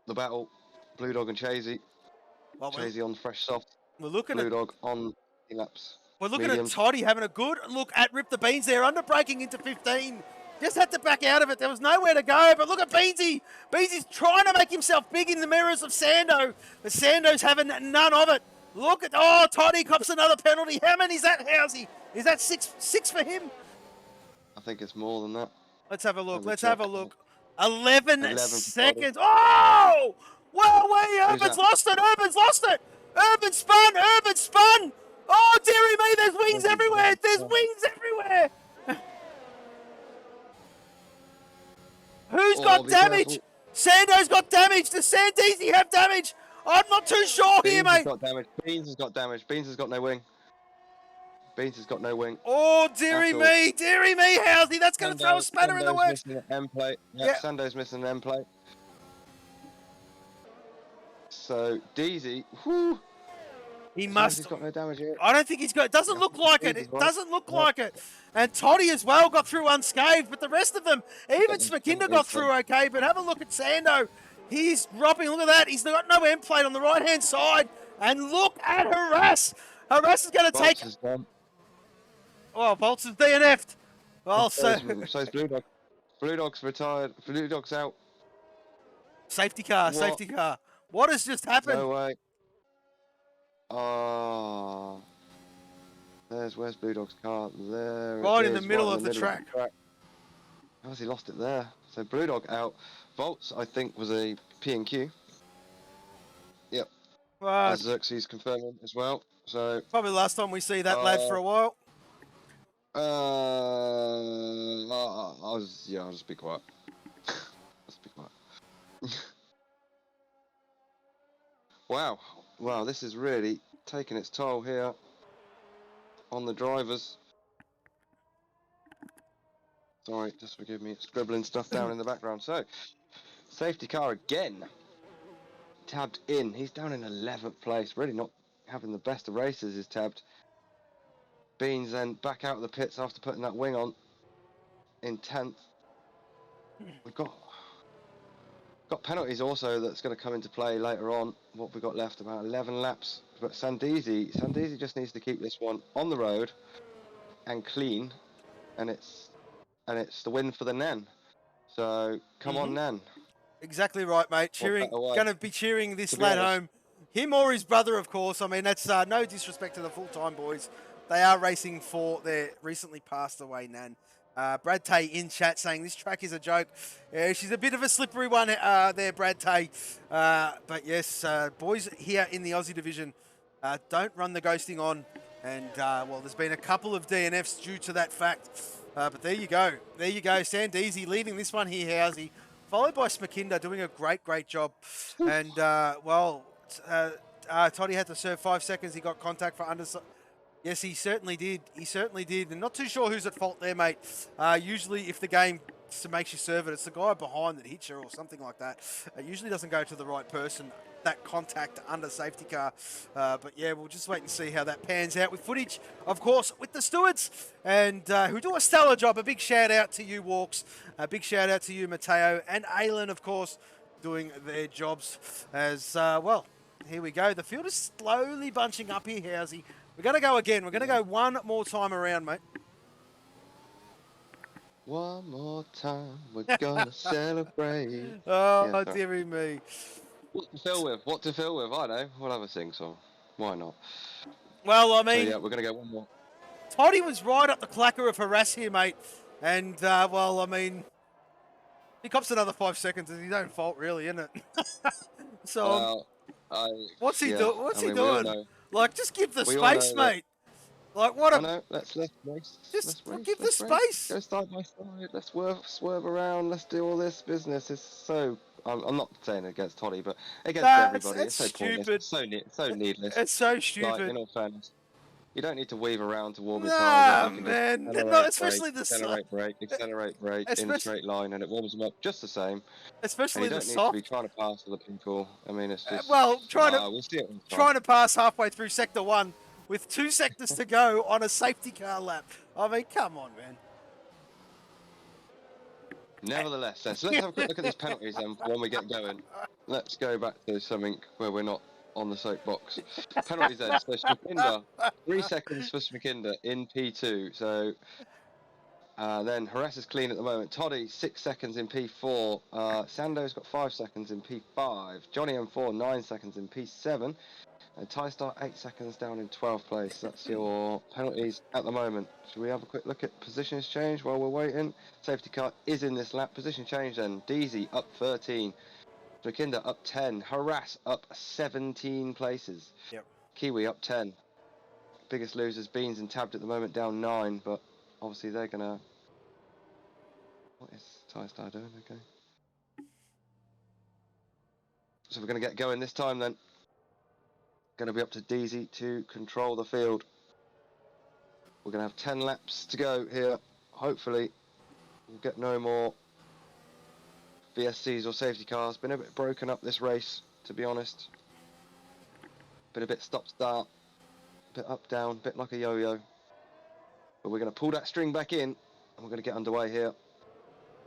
the battle. Blue Dog and Chasey. Chasey on fresh soft. We're looking Blue Dog on laps. We're looking at Toddy having a good look at Rip the Beans there, under braking into 15. Just had to back out of it. There was nowhere to go. But look at Beansy. Beansy's trying to make himself big in the mirrors of Sando. But Sando's having none of it. Look at, Toddy cops another penalty. How many is that, Housey? Is that six for him? I think it's more than that. Let's have a look. 11 11 for seconds. Oh! Well, Who's Urban's that? lost it. Urban's lost it. Urban spun. Urban spun. Oh, dearie me, there's wings everywhere. There's wings everywhere. Who's Oh, got be damage? careful. Sando's got damage. Does Sandeezy have damage? I'm not too sure here, Beans has mate. got damage. Beans has got damage. Beans has got no wing. Beans has got no wing. Oh, dearie At all. me, Housey. That's going to throw a spanner in the Sando's works. missing an end plate. Yep, Yeah. Sando's missing an end plate. So, Deezy, whew. He He's must. got no damage here. I don't think he's got. It doesn't Yeah, look like it. Beans as It well. doesn't look Yep. like it. And Toddy as well got through unscathed, but the rest of them, even Smakinda got through okay. But have a look at Sando. He's dropping. Look at that. He's got no end plate on the right hand side. And look at Harass. Harass is going to take. Is gone. Oh, Bolts is DNF'd. Well, so So's Blue Dog. Blue Dog's retired. Blue Dog's out. safety car, What? safety car. What has just happened? No way. Oh. Where's Blue Dog's car? There. Right it in the is, middle in of the track. How has he lost it there? So Blue Dog out. Volts, I think, was a P&Q. Yep. As Xerxes confirming as well. So Probably the last time we see that lad for a while. I'll just be quiet. Let's be quiet. Wow, this is really taking its toll here on the drivers. Sorry, just forgive me, scribbling stuff down in the background. So, safety car again, tabbed in. He's down in 11th place, really not having the best of races, is tabbed. Beans then back out of the pits after putting that wing on in 10th. We've got penalties also that's going to come into play later on. What we've got left, about 11 laps. But Sandeezy just needs to keep this one on the road and clean, and it's the win for the Nan. So come on, Nan. Exactly right, mate. Going to be cheering this lad home. Him or his brother, of course. I mean, that's no disrespect to the full-time boys. They are racing for their recently passed away Nan. Brad Tay in chat saying this track is a joke. Yeah, she's a bit of a slippery one there, Brad Tay. But yes, boys here in the Aussie division don't run the ghosting on. And, well, there's been a couple of DNFs due to that fact. But there you go. There you go. Sandeezy leading this one here, Housey. Followed by Smakinda doing a great job. And, well, Toddy had to serve 5 seconds. He got contact for under... Yes, he certainly did. He certainly did. And not too sure who's at fault there, mate. Usually if the game makes you serve it, it's the guy behind that hits you or something like that. It usually doesn't go to the right person, that contact under safety car. But yeah, we'll just wait and see how that pans out with footage, of course, with the stewards, and who do a stellar job. A big shout out to you, Walks. A big shout out to you, Mateo, and Aylin, of course, doing their jobs as well. Here we go. The field is slowly bunching up here, Housey. We're going to go again. We're going to go one more time around, mate. One more time, we're gonna celebrate. Oh, dearie me. What to fill with? I know. We'll have a sing song. Why not? Well, I mean... So, yeah, we're going to go one more. Toddy was right up the clacker of Harass here, mate. And, well, I mean... He cops another 5 seconds. It's his own fault, really, isn't it? So, what's he doing? What's he doing? Like, just give the space, mate. Like, what a... No, let's race. Just give the space. Go side by side. Let's swerve around. Let's do all this business. It's so... I'm not saying against Toddy, but against everybody. It's so stupid. Pointless. So needless. It's so stupid. Like, in all fairness, you don't need to weave around to warm your tires. Nah, man. No, especially the accelerate, brake, in a straight line, and it warms them up just the same. Especially and you the don't soft. need to be trying to pass other people. I mean, it's just... well, we'll see it trying to pass halfway through Sector 1 with 2 sectors to go on a safety car lap. I mean, come on, man. Nevertheless, then, so let's have a quick look at these penalties then when we get going. Let's go back to something where we're not on the soapbox. Penalties then, so Smakinda, 3 seconds for Smakinda in P2. So then Harass is clean at the moment. Toddy, 6 seconds in P4. Sando's got 5 seconds in P5. Johnny M4, 9 seconds in P7. TieStar 8 seconds down in 12th place. That's your penalties at the moment. Should we have a quick look at positions change while we're waiting? Safety car is in this lap. Position change then. Deasy up 13. Drakinda up 10. Harass up 17 places. Yep. Kiwi up 10. Biggest losers, Beans and Tabbed at the moment down 9, but obviously they're gonna... What is TieStar doing? Okay. So we're gonna get going this time then. Gonna be up to Deasy to control the field. We're gonna have 10 laps to go here. Hopefully we'll get no more VSCs or safety cars. Been a bit broken up this race, to be honest. Been a bit stop-start, bit up-down, bit like a yo-yo. But we're gonna pull that string back in and we're gonna get underway here.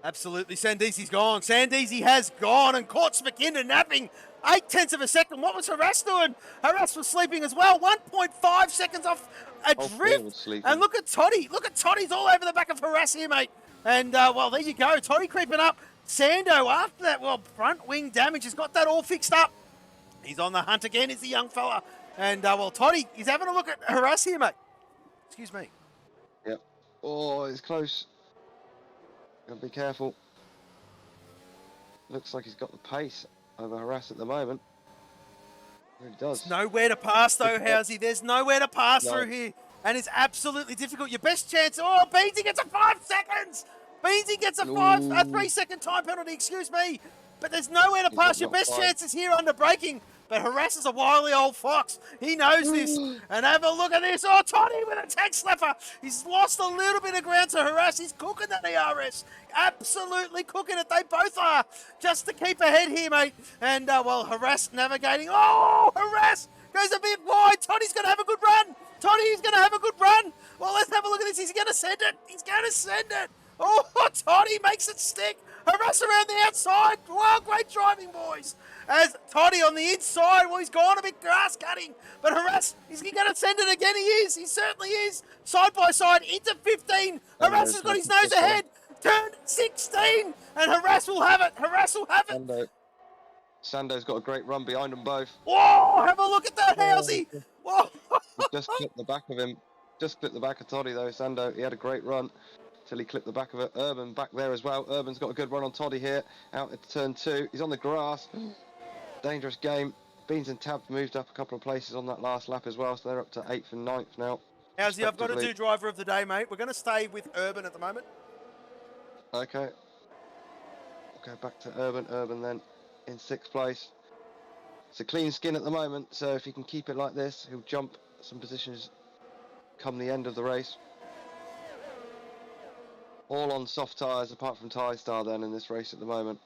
Absolutely, Sandeezy's gone. Sandeezy has gone and caught McKinnon napping 0.8 of a second. What was Harass doing? Harass was sleeping as well. 1.5 seconds off a drift. And look at Toddy. Look at Toddy's all over the back of Harass here, mate. And, well, there you go. Toddy creeping up. Sando, after that, well, front wing damage, has got that all fixed up. He's on the hunt again, is the young fella. And, well, Toddy, he's having a look at Harass here, mate. Excuse me. Yep. Oh, it's close. Gotta be careful. Looks like he's got the pace over Harass at the moment. Really does. There's nowhere to pass though, Housey. There's nowhere to pass through here. And it's absolutely difficult. Your best chance. Oh, Beansy gets a 5 seconds. Beansy gets a 3-second time penalty, excuse me. But there's nowhere to pass. Your best chance is here under braking. But Harass is a wily old fox. He knows this. And have a look at this. Oh, Toddy with a tag slapper. He's lost a little bit of ground to Harass. He's cooking that ERS. Absolutely cooking it. They both are. Just to keep ahead here, mate. And, well, Harass navigating. Oh, Harass goes a bit wide. Toddy's going to have a good run. Toddy's going to have a good run. Well, let's have a look at this. He's going to send it. He's going to send it. Oh, Toddy makes it stick. Harass around the outside. Wow, great driving, boys. As Toddy on the inside, well, he's gone a bit grass cutting. But Harass, is he going to send it again? He is. He certainly is. Side by side into 15. Harass has got his nose ahead. Turn 16. And Harass will have it. Harass will have it. Sando's got a great run behind them both. Whoa, have a look at that, Housey. Whoa. Just clipped the back of him. Just clipped the back of Toddy, though. Sando, he had a great run. Till he clipped the back of it. Urban back there as well. Urban's got a good run on Toddy here. Out at turn 2. He's on the grass. Dangerous game. Beans and Tab moved up a couple of places on that last lap as well, so they're up to 8th and 9th now. Housey, I've got to do driver of the day, mate. We're going to stay with Urban at the moment. Okay. We'll go back to Urban. Urban then in 6th place. It's a clean skin at the moment, so if he can keep it like this, he'll jump some positions come the end of the race. All on soft tyres apart from TieStar then in this race at the moment.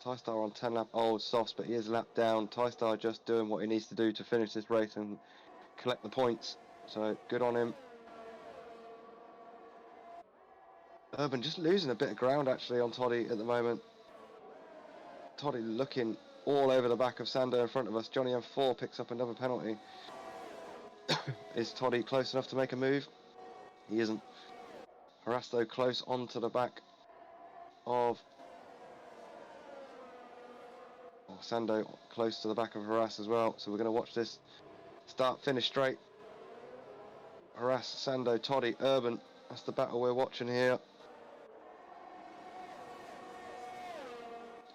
TieStar on 10 lap old softs, but he is lapped down. TieStar just doing what he needs to do to finish this race and collect the points. So good on him. Urban just losing a bit of ground actually on Toddy at the moment. Toddy looking all over the back of Sando in front of us. Johnny M4 picks up another penalty. Is Toddy close enough to make a move? He isn't. Harass though close onto the back of Sando, close to the back of Harass as well. So we're going to watch this start finish straight. Harass, Sando, Toddy, Urban. That's the battle we're watching here.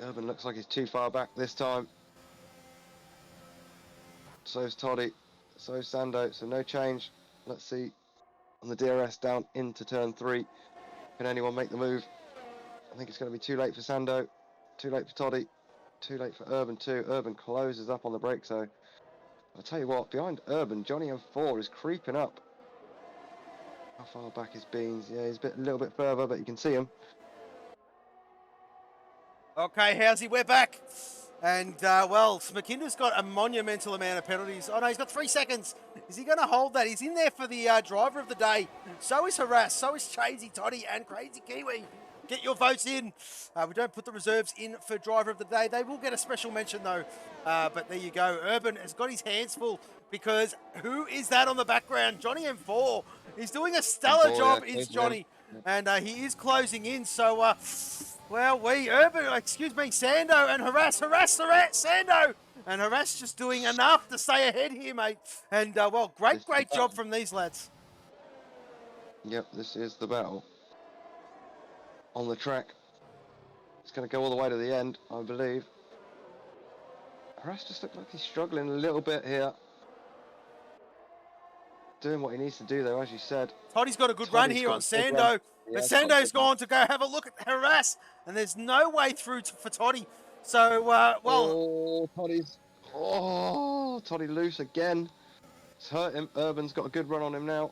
Urban looks like he's too far back this time. So's Toddy, so's Sando, so no change. Let's see on the DRS down into turn 3. Can anyone make the move? I think it's going to be too late for Sando, too late for Toddy, too late for Urban too. Urban closes up on the brake, so I'll tell you what, behind Urban, Johnny M4 is creeping up. How far back is Beans? Yeah, he's a little bit further, but you can see him. Okay, Housey, we're back. And, well, McKinder's got a monumental amount of penalties. Oh, no, he's got 3 seconds. Is he going to hold that? He's in there for the driver of the day. So is Harass, so is Chasey, Toddy, and Crazy Kiwi. Get your votes in. We don't put the reserves in for driver of the day. They will get a special mention, though. But there you go. Urban has got his hands full because who is that on the background? Johnny M4. He's doing a stellar job, is Johnny. And he is closing in, so... well, Urban, excuse me, Sando and Harass, Sando And Harass just doing enough to stay ahead here, mate. And, well, great job from these lads. Yep, this is the battle. On the track. It's going to go all the way to the end, I believe. Harass just looks like he's struggling a little bit here. Doing what he needs to do, though, as you said. Toddy's got a good run here on Sando. But Sando's gone to go have a look at Harass. And there's no way through for Toddy. So, well... Oh, Toddy's... Oh, Toddy loose again. It's hurt him. Urban's got a good run on him now.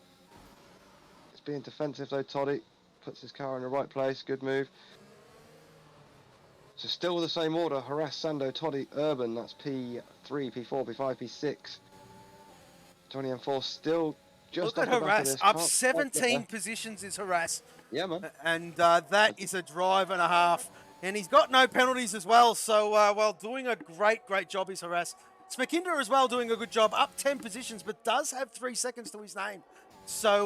It's being defensive, though, Toddy. Puts his car in the right place. Good move. So still the same order. Harass, Sando, Toddy, Urban. That's P3, P4, P5, P6. Johnny M4 still just look at Harass. Up 17 positions is Harass. Yeah, man. And that is a drive and a half. And he's got no penalties as well. So, well, doing a great job is Harass. Smakinder as well doing a good job. Up 10 positions, but does have 3 seconds to his name. So,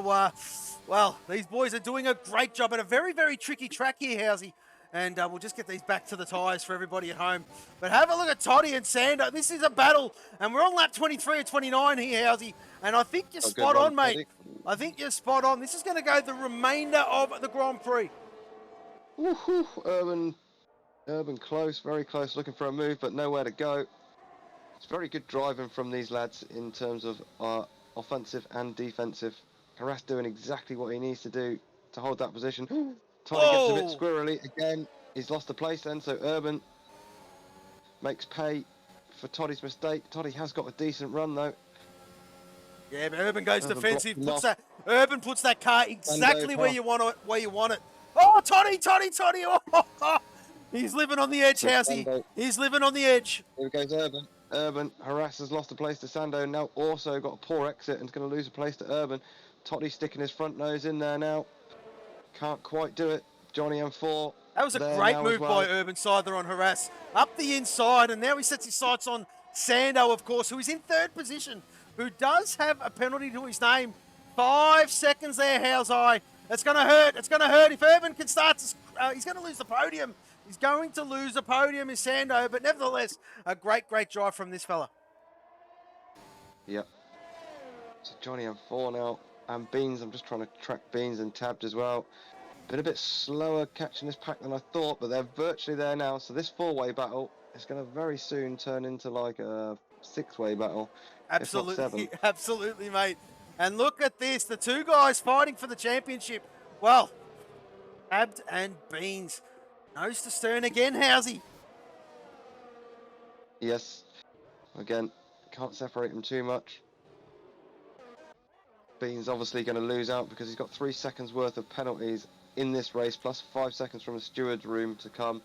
well, these boys are doing a great job at a very tricky track here, Housey. And we'll just get these back to the tyres for everybody at home. But have a look at Toddy and Sando. This is a battle. And we're on lap 23 or 29 here, Housey. And I think you're spot on, mate. I think you're spot on. This is going to go the remainder of the Grand Prix. Woohoo! Urban close, very close, looking for a move, but nowhere to go. It's very good driving from these lads in terms of offensive and defensive. Harass doing exactly what he needs to do to hold that position. Toddy gets a bit squirrely again. He's lost the place then, so Urban makes pay for Toddy's mistake. Toddy has got a decent run though. Yeah, but Urban goes defensive. Urban puts that car exactly where you want it. Oh, Toddy! Oh, he's living on the edge, Housey. He's living on the edge. Here goes Urban. Harass has lost a place to Sando. Now also got a poor exit and is going to lose a place to Urban. Toddy sticking his front nose in there now. Can't quite do it. Johnny M4. That was a great move by Urban Sider on Harass. Up the inside, and now he sets his sights on Sando, of course, who is in 3rd position, who does have a penalty to his name. 5 seconds there, how's I? It's going to hurt. It's going to hurt. If Urban can start to... he's going to lose the podium. He's going to lose the podium in Sando, but nevertheless, a great drive from this fella. Yep. So Johnny M4 now. And Beans, I'm just trying to track Beans and Tabbed as well. Been a bit slower catching this pack than I thought, but they're virtually there now. So this 4-way battle is going to very soon turn into like a 6-way battle. Absolutely, absolutely, mate. And look at this, the 2 guys fighting for the championship. Well, Tabbed and Beans. Nose to stern again, Housey. Yes. Again, can't separate them too much. Bean's obviously going to lose out because he's got 3 seconds worth of penalties in this race, plus 5 seconds from the steward's room to come.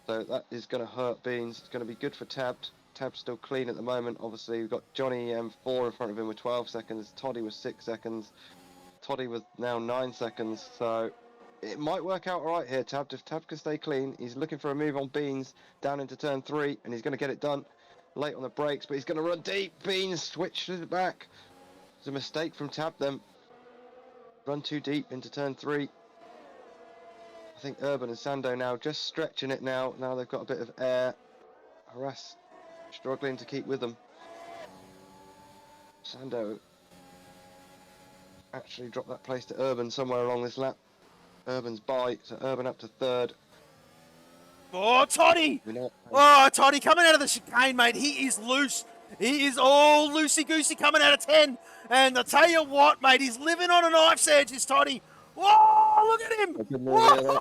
So that is going to hurt Beans. It's going to be good for Tabbed. Tabbed's still clean at the moment. Obviously, we've got Johnny M4 in front of him with 12 seconds. Toddy was 6 seconds. Toddy was now 9 seconds. So it might work out all right here, Tabbed. If Tabbed can stay clean, he's looking for a move on Beans down into turn 3, and he's going to get it done late on the brakes, but he's going to run deep. Beans switches it back. It's a mistake from Tabbed then. Run too deep into turn 3. I think Urban and Sando now just stretching it now. Now they've got a bit of air. Harass struggling to keep with them. Sando actually dropped that place to Urban somewhere along this lap. Urban's by, so Urban up to 3rd. Oh, Toddy! Oh, Toddy coming out of the chicane, mate. He is loose. He is all loosey-goosey coming out of 10. And I tell you what, mate, he's living on a knife's edge, is Toddy. Whoa, look at him. Whoa.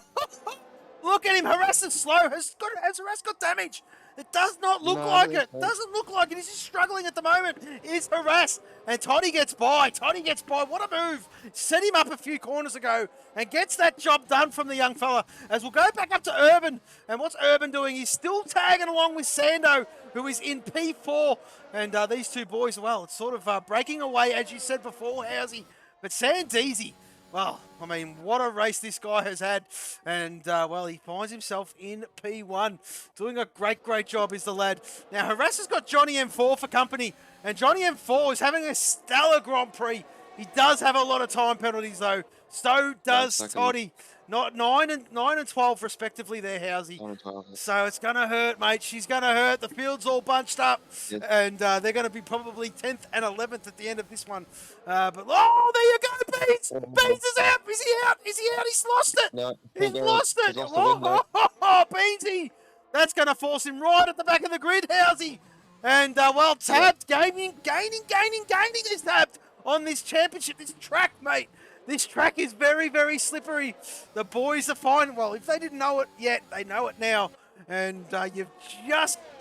Look at him. Harass is slow. Has Harass got damage? It does not look like it. Doesn't look like it. He's just struggling at the moment. Is Harass. And Toddy gets by. What a move. Set him up a few corners ago and gets that job done from the young fella. As we'll go back up to Urban. And what's Urban doing? He's still tagging along with Sando, who is in P4. And these 2 boys, well, it's sort of breaking away, as you said before, Housey. But Sandeezy, well, I mean, what a race this guy has had. And, well, he finds himself in P1. Doing a great job is the lad. Now, Harass has got Johnny M4 for company. And Johnny M4 is having a stellar Grand Prix. He does have a lot of time penalties, though. So does Toddy. Not 9 and 12 respectively there, Housey. 9 and 12. So it's going to hurt, mate. She's going to hurt. The field's all bunched up. Yeah. And they're going to be probably 10th and 11th at the end of this one. But, oh, there you go, Beans. Beans is out. Is he out? Is he out? He's lost it. No, He's lost it. He's lost the win, though. Beansy. That's going to force him right at the back of the grid, Housey. And, well, tabbed, gaining is tabbed on this championship, this track, mate. This track is very, very slippery. The boys are fine. Well, if they didn't know it yet, they know it now. And you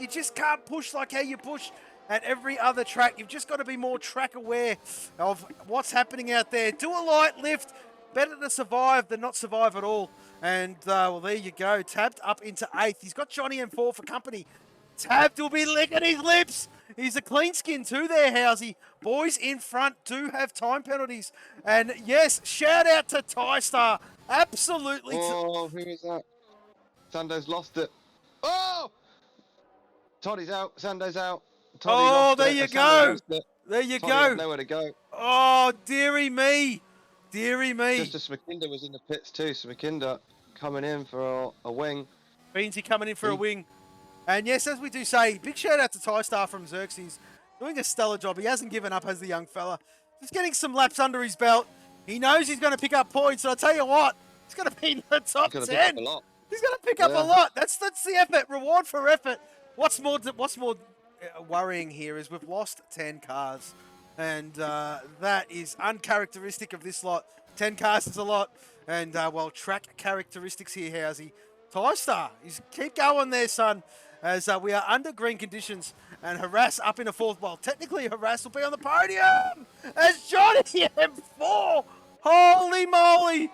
just can't push like how you push at every other track. You've just got to be more track aware of what's happening out there. Do a light lift. Better to survive than not survive at all. And, well, there you go. Tabbed up into 8th. He's got Johnny M4 for company. Tabbed will be licking his lips. He's a clean skin too there, Housey. Boys in front do have time penalties. And yes, shout out to TyStar. Absolutely. Oh, who is that? Sando's lost it. Oh! Toddy's out. Sando's out. Toddy lost there it. you Sando go. lost it. There you Toddy go. had nowhere to go. Oh, dearie me. Dearie me. Just as Smakinda was in the pits too. Smakinda coming in for a wing. Beansy coming in for a wing. And yes, as we do say, big shout out to TyStar from Xerxes. Doing a stellar job. He hasn't given up, has the young fella. Just getting some laps under his belt. He knows he's going to pick up points. And I'll tell you what, he's going to be in the top 10. He's going to pick up a lot. That's the effort. Reward for effort. What's more worrying here is we've lost 10 cars. And that is uncharacteristic of this lot. 10 cars is a lot. And, well, track characteristics here, Housey. TyStar, keep going there, son. As we are under green conditions and Harass up in a 4th. Well, technically Harass will be on the podium as Johnny M4. Holy moly.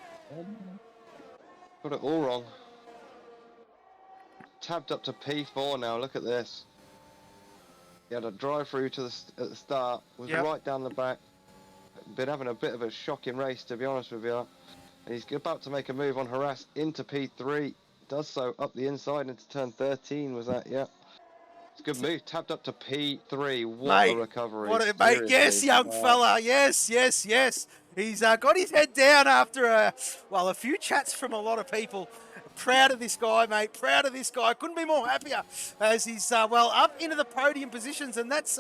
Got it all wrong. Tabbed up to P4 now. Look at this. He had a drive through to at the start. Was right down the back. Been having a bit of a shocking race, to be honest with you. And he's about to make a move on Harass into P3. Does so up the inside into turn 13. Was that? Yeah. It's a good move. Tapped up to P3. What a recovery. What a mate. Yes, young fella. Yes. He's got his head down after a few chats from a lot of people. Proud of this guy, mate. Proud of this guy. Couldn't be more happier as he's, up into the podium positions. And that's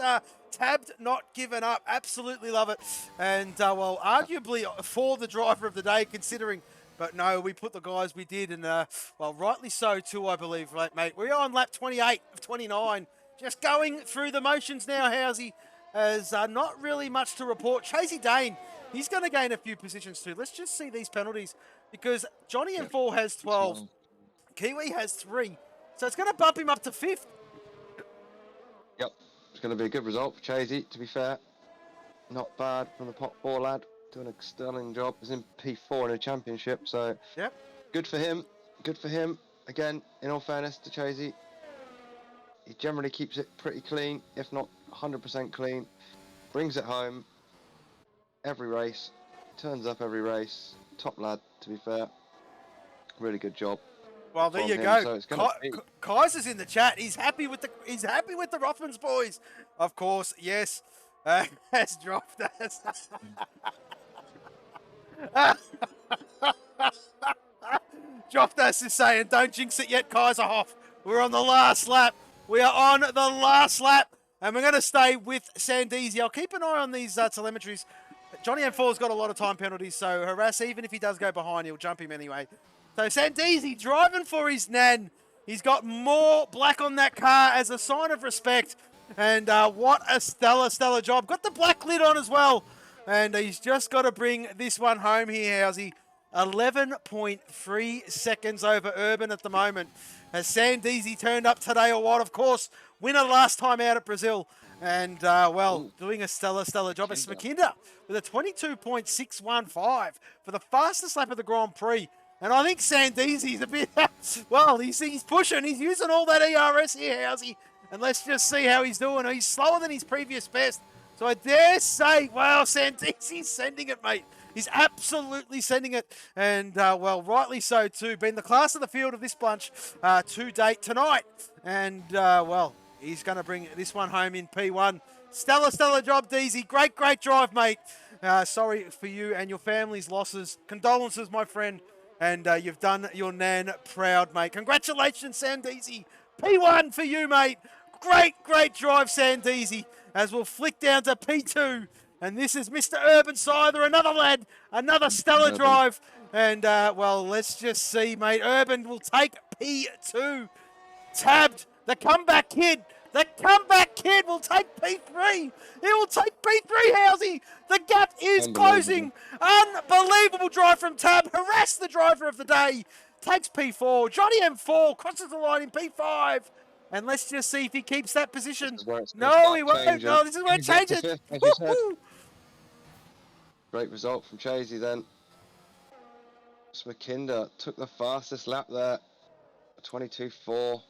tabbed, not given up. Absolutely love it. And, arguably for the driver of the day, considering. But no, we put the guys we did, and, rightly so too, I believe, right, mate? We're on lap 28 of 29. Just going through the motions now, Housey, as not really much to report. Chasey Dane, he's going to gain a few positions too. Let's just see these penalties, because Johnny M4 has 12. Kiwi has 3. So it's going to bump him up to 5th. Yep. It's going to be a good result for Chasey, to be fair. Not bad from the pot 4 lad. Doing a sterling job. He's in P4 in a championship, so good for him. Good for him. Again, in all fairness to Chasey, he generally keeps it pretty clean, if not 100% clean. Brings it home every race. Turns up every race. Top lad, to be fair. Really good job. Well, there you go. Kaiser's in the chat. He's happy with the Rothmans boys. Of course, yes. Has dropped us. Joftas is saying, don't jinx it yet, Kaiserhoff. We're on the last lap. We are on the last lap. And we're going to stay with Sandeezy. I'll keep an eye on these telemetries. Johnny M4's got a lot of time penalties, so Harass, even if he does go behind, he'll jump him anyway. So Sandeezy driving for his nan. He's got more black on that car as a sign of respect. And what a stellar job. Got the black lid on as well. And he's just got to bring this one home here, Housey. 11.3 seconds over Urban at the moment. Has Sandeezy turned up today or what? Of course, winner last time out at Brazil. And, doing a stellar job. It's Smakinda with a 22.615 for the fastest lap of the Grand Prix. And I think Sandeezy's a bit, he's pushing. He's using all that ERS here, Housey. And let's just see how he's doing. He's slower than his previous best. So I dare say, Sandeezy's sending it, mate. He's absolutely sending it. And, rightly so, too. Been the class of the field of this bunch to date tonight. And, he's going to bring this one home in P1. Stellar job, Deezy. Great drive, mate. Sorry for you and your family's losses. Condolences, my friend. and you've done your nan proud, mate. Congratulations, Sandeezy. P1 for you, mate. Great drive, Sandeezy, as we'll flick down to P2. And this is Mr. Urban Scyther, another lad, another stellar Urban. drive. And, well, let's just see, mate. Urban will take P2. Tabbed, the comeback kid. The comeback kid will take P3. He will take P3, Housey. The gap is closing. Unbelievable drive from Tab. Harass the driver of the day. Takes P4. Johnny M4 crosses the line in P5. And let's just see if he keeps that position. No, he won't. Changing. No, this is where it changes. Fifth, as you said. Great result from Chasey then. Smakinda took the fastest lap there. 22.4.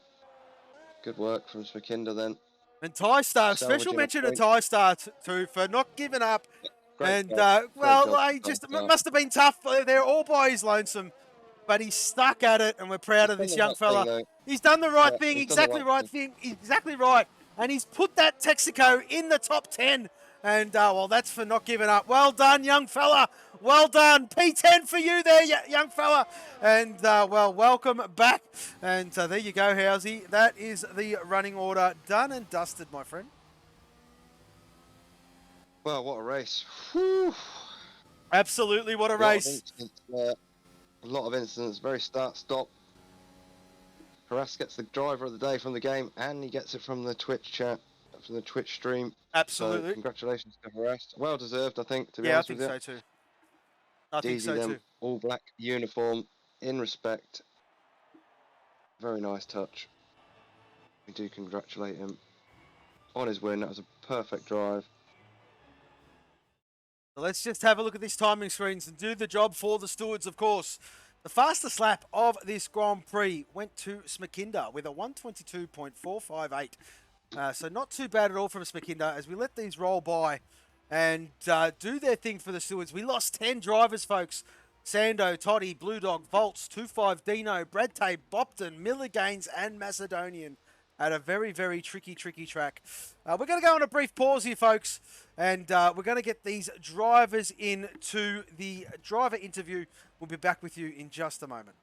Good work from Smakinda then. And Ty-Star, special Salvaging a mention to point. Ty-Star too for not giving up. Great And, job. well, Great job, I just, it Ty-Star. must have been tough. They're all by his lonesome. But he's stuck at it, and we're proud of this young fella. He's done the right thing, exactly right thing, exactly right. And he's put that Texaco in the top 10. And, well, that's for not giving up. Well done, young fella. Well done. P10 for you there, young fella. And, well, welcome back. And there you go, Housey. That is the running order done and dusted, my friend. Well, what a race. Whew. Absolutely, what a race. A lot of incidents, very start-stop. Harass gets the driver of the day from the game, and he gets it from the Twitch chat, from the Twitch stream. Absolutely. So congratulations to Harass. Well deserved, I think, to be honest with you. Yeah, I think so too. I think so too. All black uniform, in respect. Very nice touch. We do congratulate him on his win. That was a perfect drive. Let's just have a look at these timing screens and do the job for the stewards, of course. The fastest lap of this Grand Prix went to Smakinda with a 122.458. So not too bad at all from Smakinda as we let these roll by and do their thing for the stewards. We lost 10 drivers, folks. Sando, Toddy, Blue Dog, Volts, 25 Dino, Brad Tape, Bopton, Miller Gaines, and Macedonian at a very, very tricky track. We're going to go on a brief pause here, folks, and we're going to get these drivers into the driver interview. We'll be back with you in just a moment.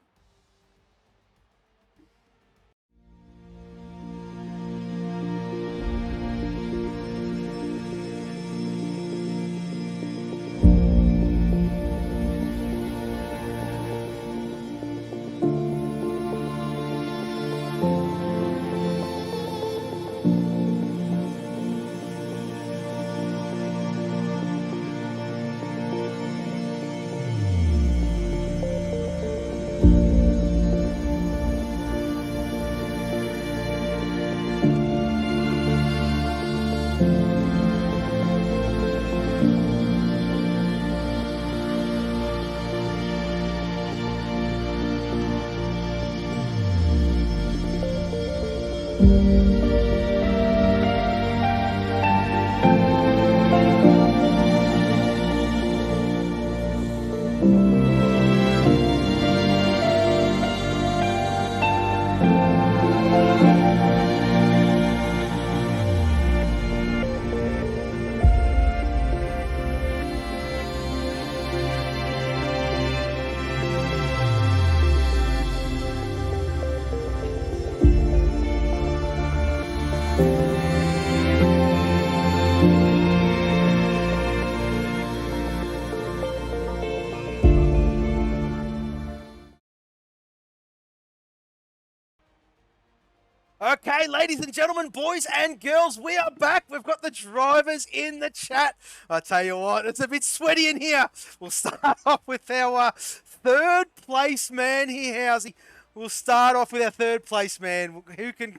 Okay, ladies and gentlemen, boys and girls, we are back. We've got the drivers in the chat. I tell you what, it's a bit sweaty in here. We'll start off with our third place man here, Housey. We'll start off with our third place man. Who can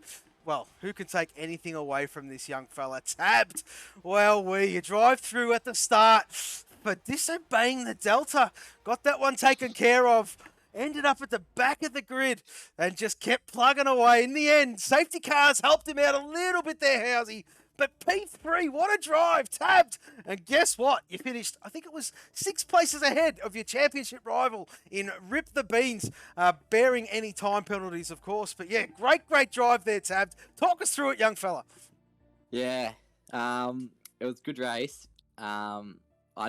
take anything away from this young fella? Tabbed. Well, you drive through at the start, but disobeying the Delta. Got that one taken care of. Ended up at the back of the grid and just kept plugging away. In the end, safety cars helped him out a little bit there, Housey. But P3, what a drive, tabbed. And guess what? You finished, I think it was 6 places ahead of your championship rival in Rip the Beans, bearing any time penalties, of course. But yeah, great drive there, tabbed. Talk us through it, young fella. Yeah, it was a good race. I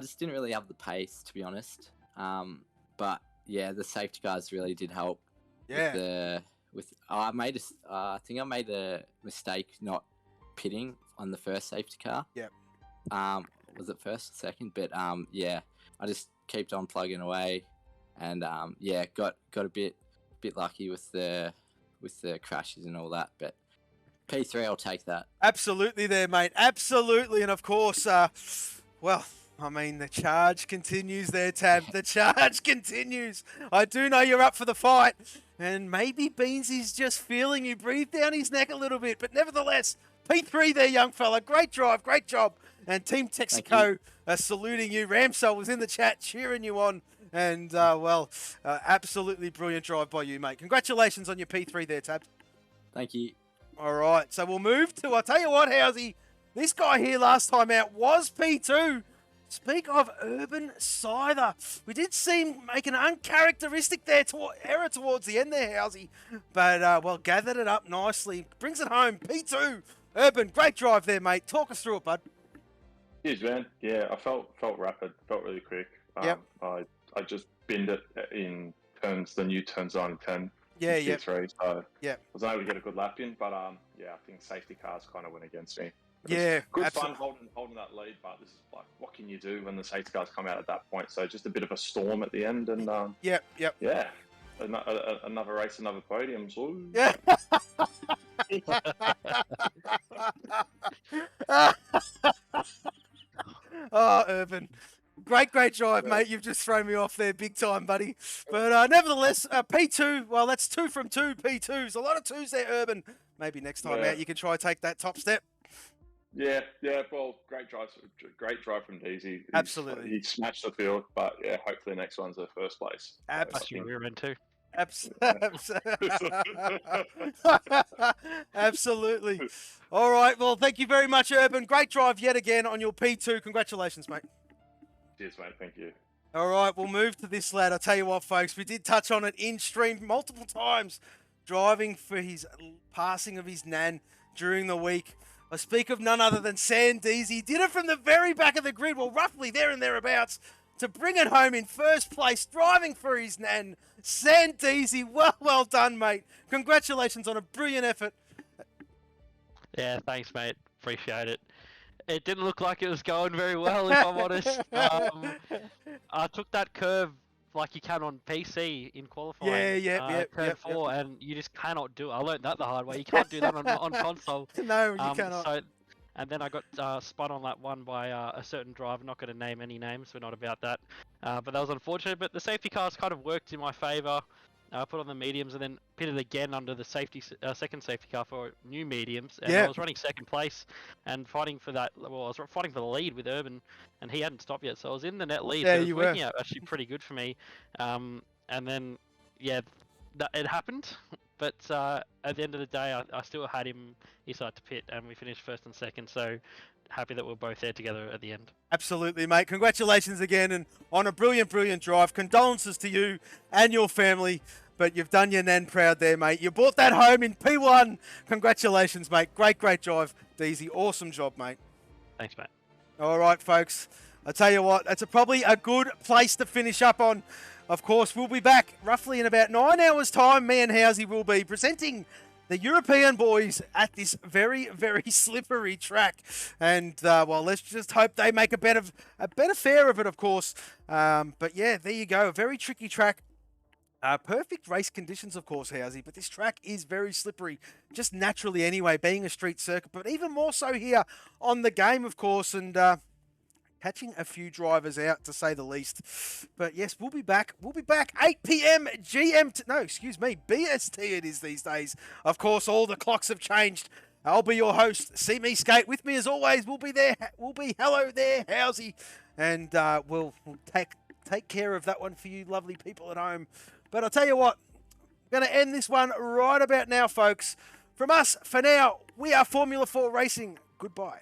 just didn't really have the pace, to be honest. But yeah, the safety cars really did help. Yeah. I think I made a mistake not pitting on the first safety car. Yep. Was it first, second? But yeah, I just kept on plugging away, and yeah, got a bit lucky with the crashes and all that. But P3, I'll take that. Absolutely there, mate. Absolutely. And of course, well, I mean, the charge continues there, Tab. The charge continues. I do know you're up for the fight. And maybe Beansy's just feeling you breathe down his neck a little bit. But nevertheless, P3 there, young fella. Great drive, great job. And Team Texaco saluting you. Ramsol was in the chat cheering you on. And, absolutely brilliant drive by you, mate. Congratulations on your P3 there, Tab. Thank you. All right, so we'll move to, I'll tell you what, Housey, this guy here last time out was P2. Speak of Urban Scyther. We did see him make an uncharacteristic error towards the end there, Housey. But, well, gathered it up nicely. Brings it home. P2. Urban, great drive there, mate. Talk us through it, bud. Cheers, man. Yeah, I felt rapid, felt really quick. Yep. I just binned it in turns, the new turns 9 and 10. Yeah, yeah. T3, so yeah. I was able to get a good lap in, but yeah, I think safety cars kind of went against me. Yeah, good absolutely. fun holding that lead, but this is like, what can you do when the safety cars come out at that point? So just a bit of a storm at the end, and yep. Yeah, another race, another podium. So. Yeah. Oh, Urban. Great drive, mate. You've just thrown me off there big time, buddy. But nevertheless, P2, well, that's 2 from 2 P2s. A lot of 2s there, Urban. Maybe next time out you can try take that top step. Yeah. Well, great drive from Deezy. Absolutely. He smashed the field, but yeah, hopefully the next one's a first place. Absolutely. We were in too. Absolutely. All right. Well, thank you very much, Urban. Great drive yet again on your P2. Congratulations, mate. Cheers, mate. Thank you. All right, we'll move to this lad. I'll tell you what, folks, we did touch on it in stream multiple times, driving for his passing of his nan during the week. I speak of none other than Sandeezy. He did it from the very back of the grid, well, roughly there and thereabouts, to bring it home in first place, driving for his nan. Sandeezy, well done, mate. Congratulations on a brilliant effort. Yeah, thanks, mate. Appreciate it. It didn't look like it was going very well, if I'm honest. I took that curve like you can on PC in qualifying. Curve 4, and you just cannot do it. I learned that the hard way. You can't do that on console. No, you cannot. And then I got spun on that one by a certain driver. Not going to name any names. We're not about that. But that was unfortunate. But the safety cars kind of worked in my favour. I put on the mediums and then pitted again under the second safety car for new mediums. And I was running second place and fighting for that. Well, I was fighting for the lead with Urban, and he hadn't stopped yet. So I was in the net lead. Yeah, so it was working out actually pretty good for me. And then, yeah, it happened. But at the end of the day, I still had him. He started to pit, and we finished first and second. So happy that we're both there together at the end. Absolutely, mate. Congratulations again, and on a brilliant drive. Condolences to you and your family, but you've done your nan proud there, mate. You brought that home in P1. Congratulations, mate. Great drive, Deezy. Awesome job, mate. Thanks, mate. All right, folks. I tell you what, it's probably a good place to finish up on. Of course, we'll be back roughly in about 9 hours' time. Me and Housey will be presenting the European boys at this very, very slippery track. And, well, let's just hope they make a better fare of it, of course. But, yeah, there you go. A very tricky track. Perfect race conditions, of course, Housey. But this track is very slippery, just naturally anyway, being a street circuit. But even more so here on the game, of course. And catching a few drivers out, to say the least. But yes, we'll be back. 8 p.m. GMT. No, excuse me, BST it is these days. Of course, all the clocks have changed. I'll be your host. See me skate. With me as always, we'll be there. We'll be hello there, Housey. And we'll take care of that one for you lovely people at home. But I'll tell you what, I'm going to end this one right about now, folks. From us, for now, we are Formula 4 Racing. Goodbye.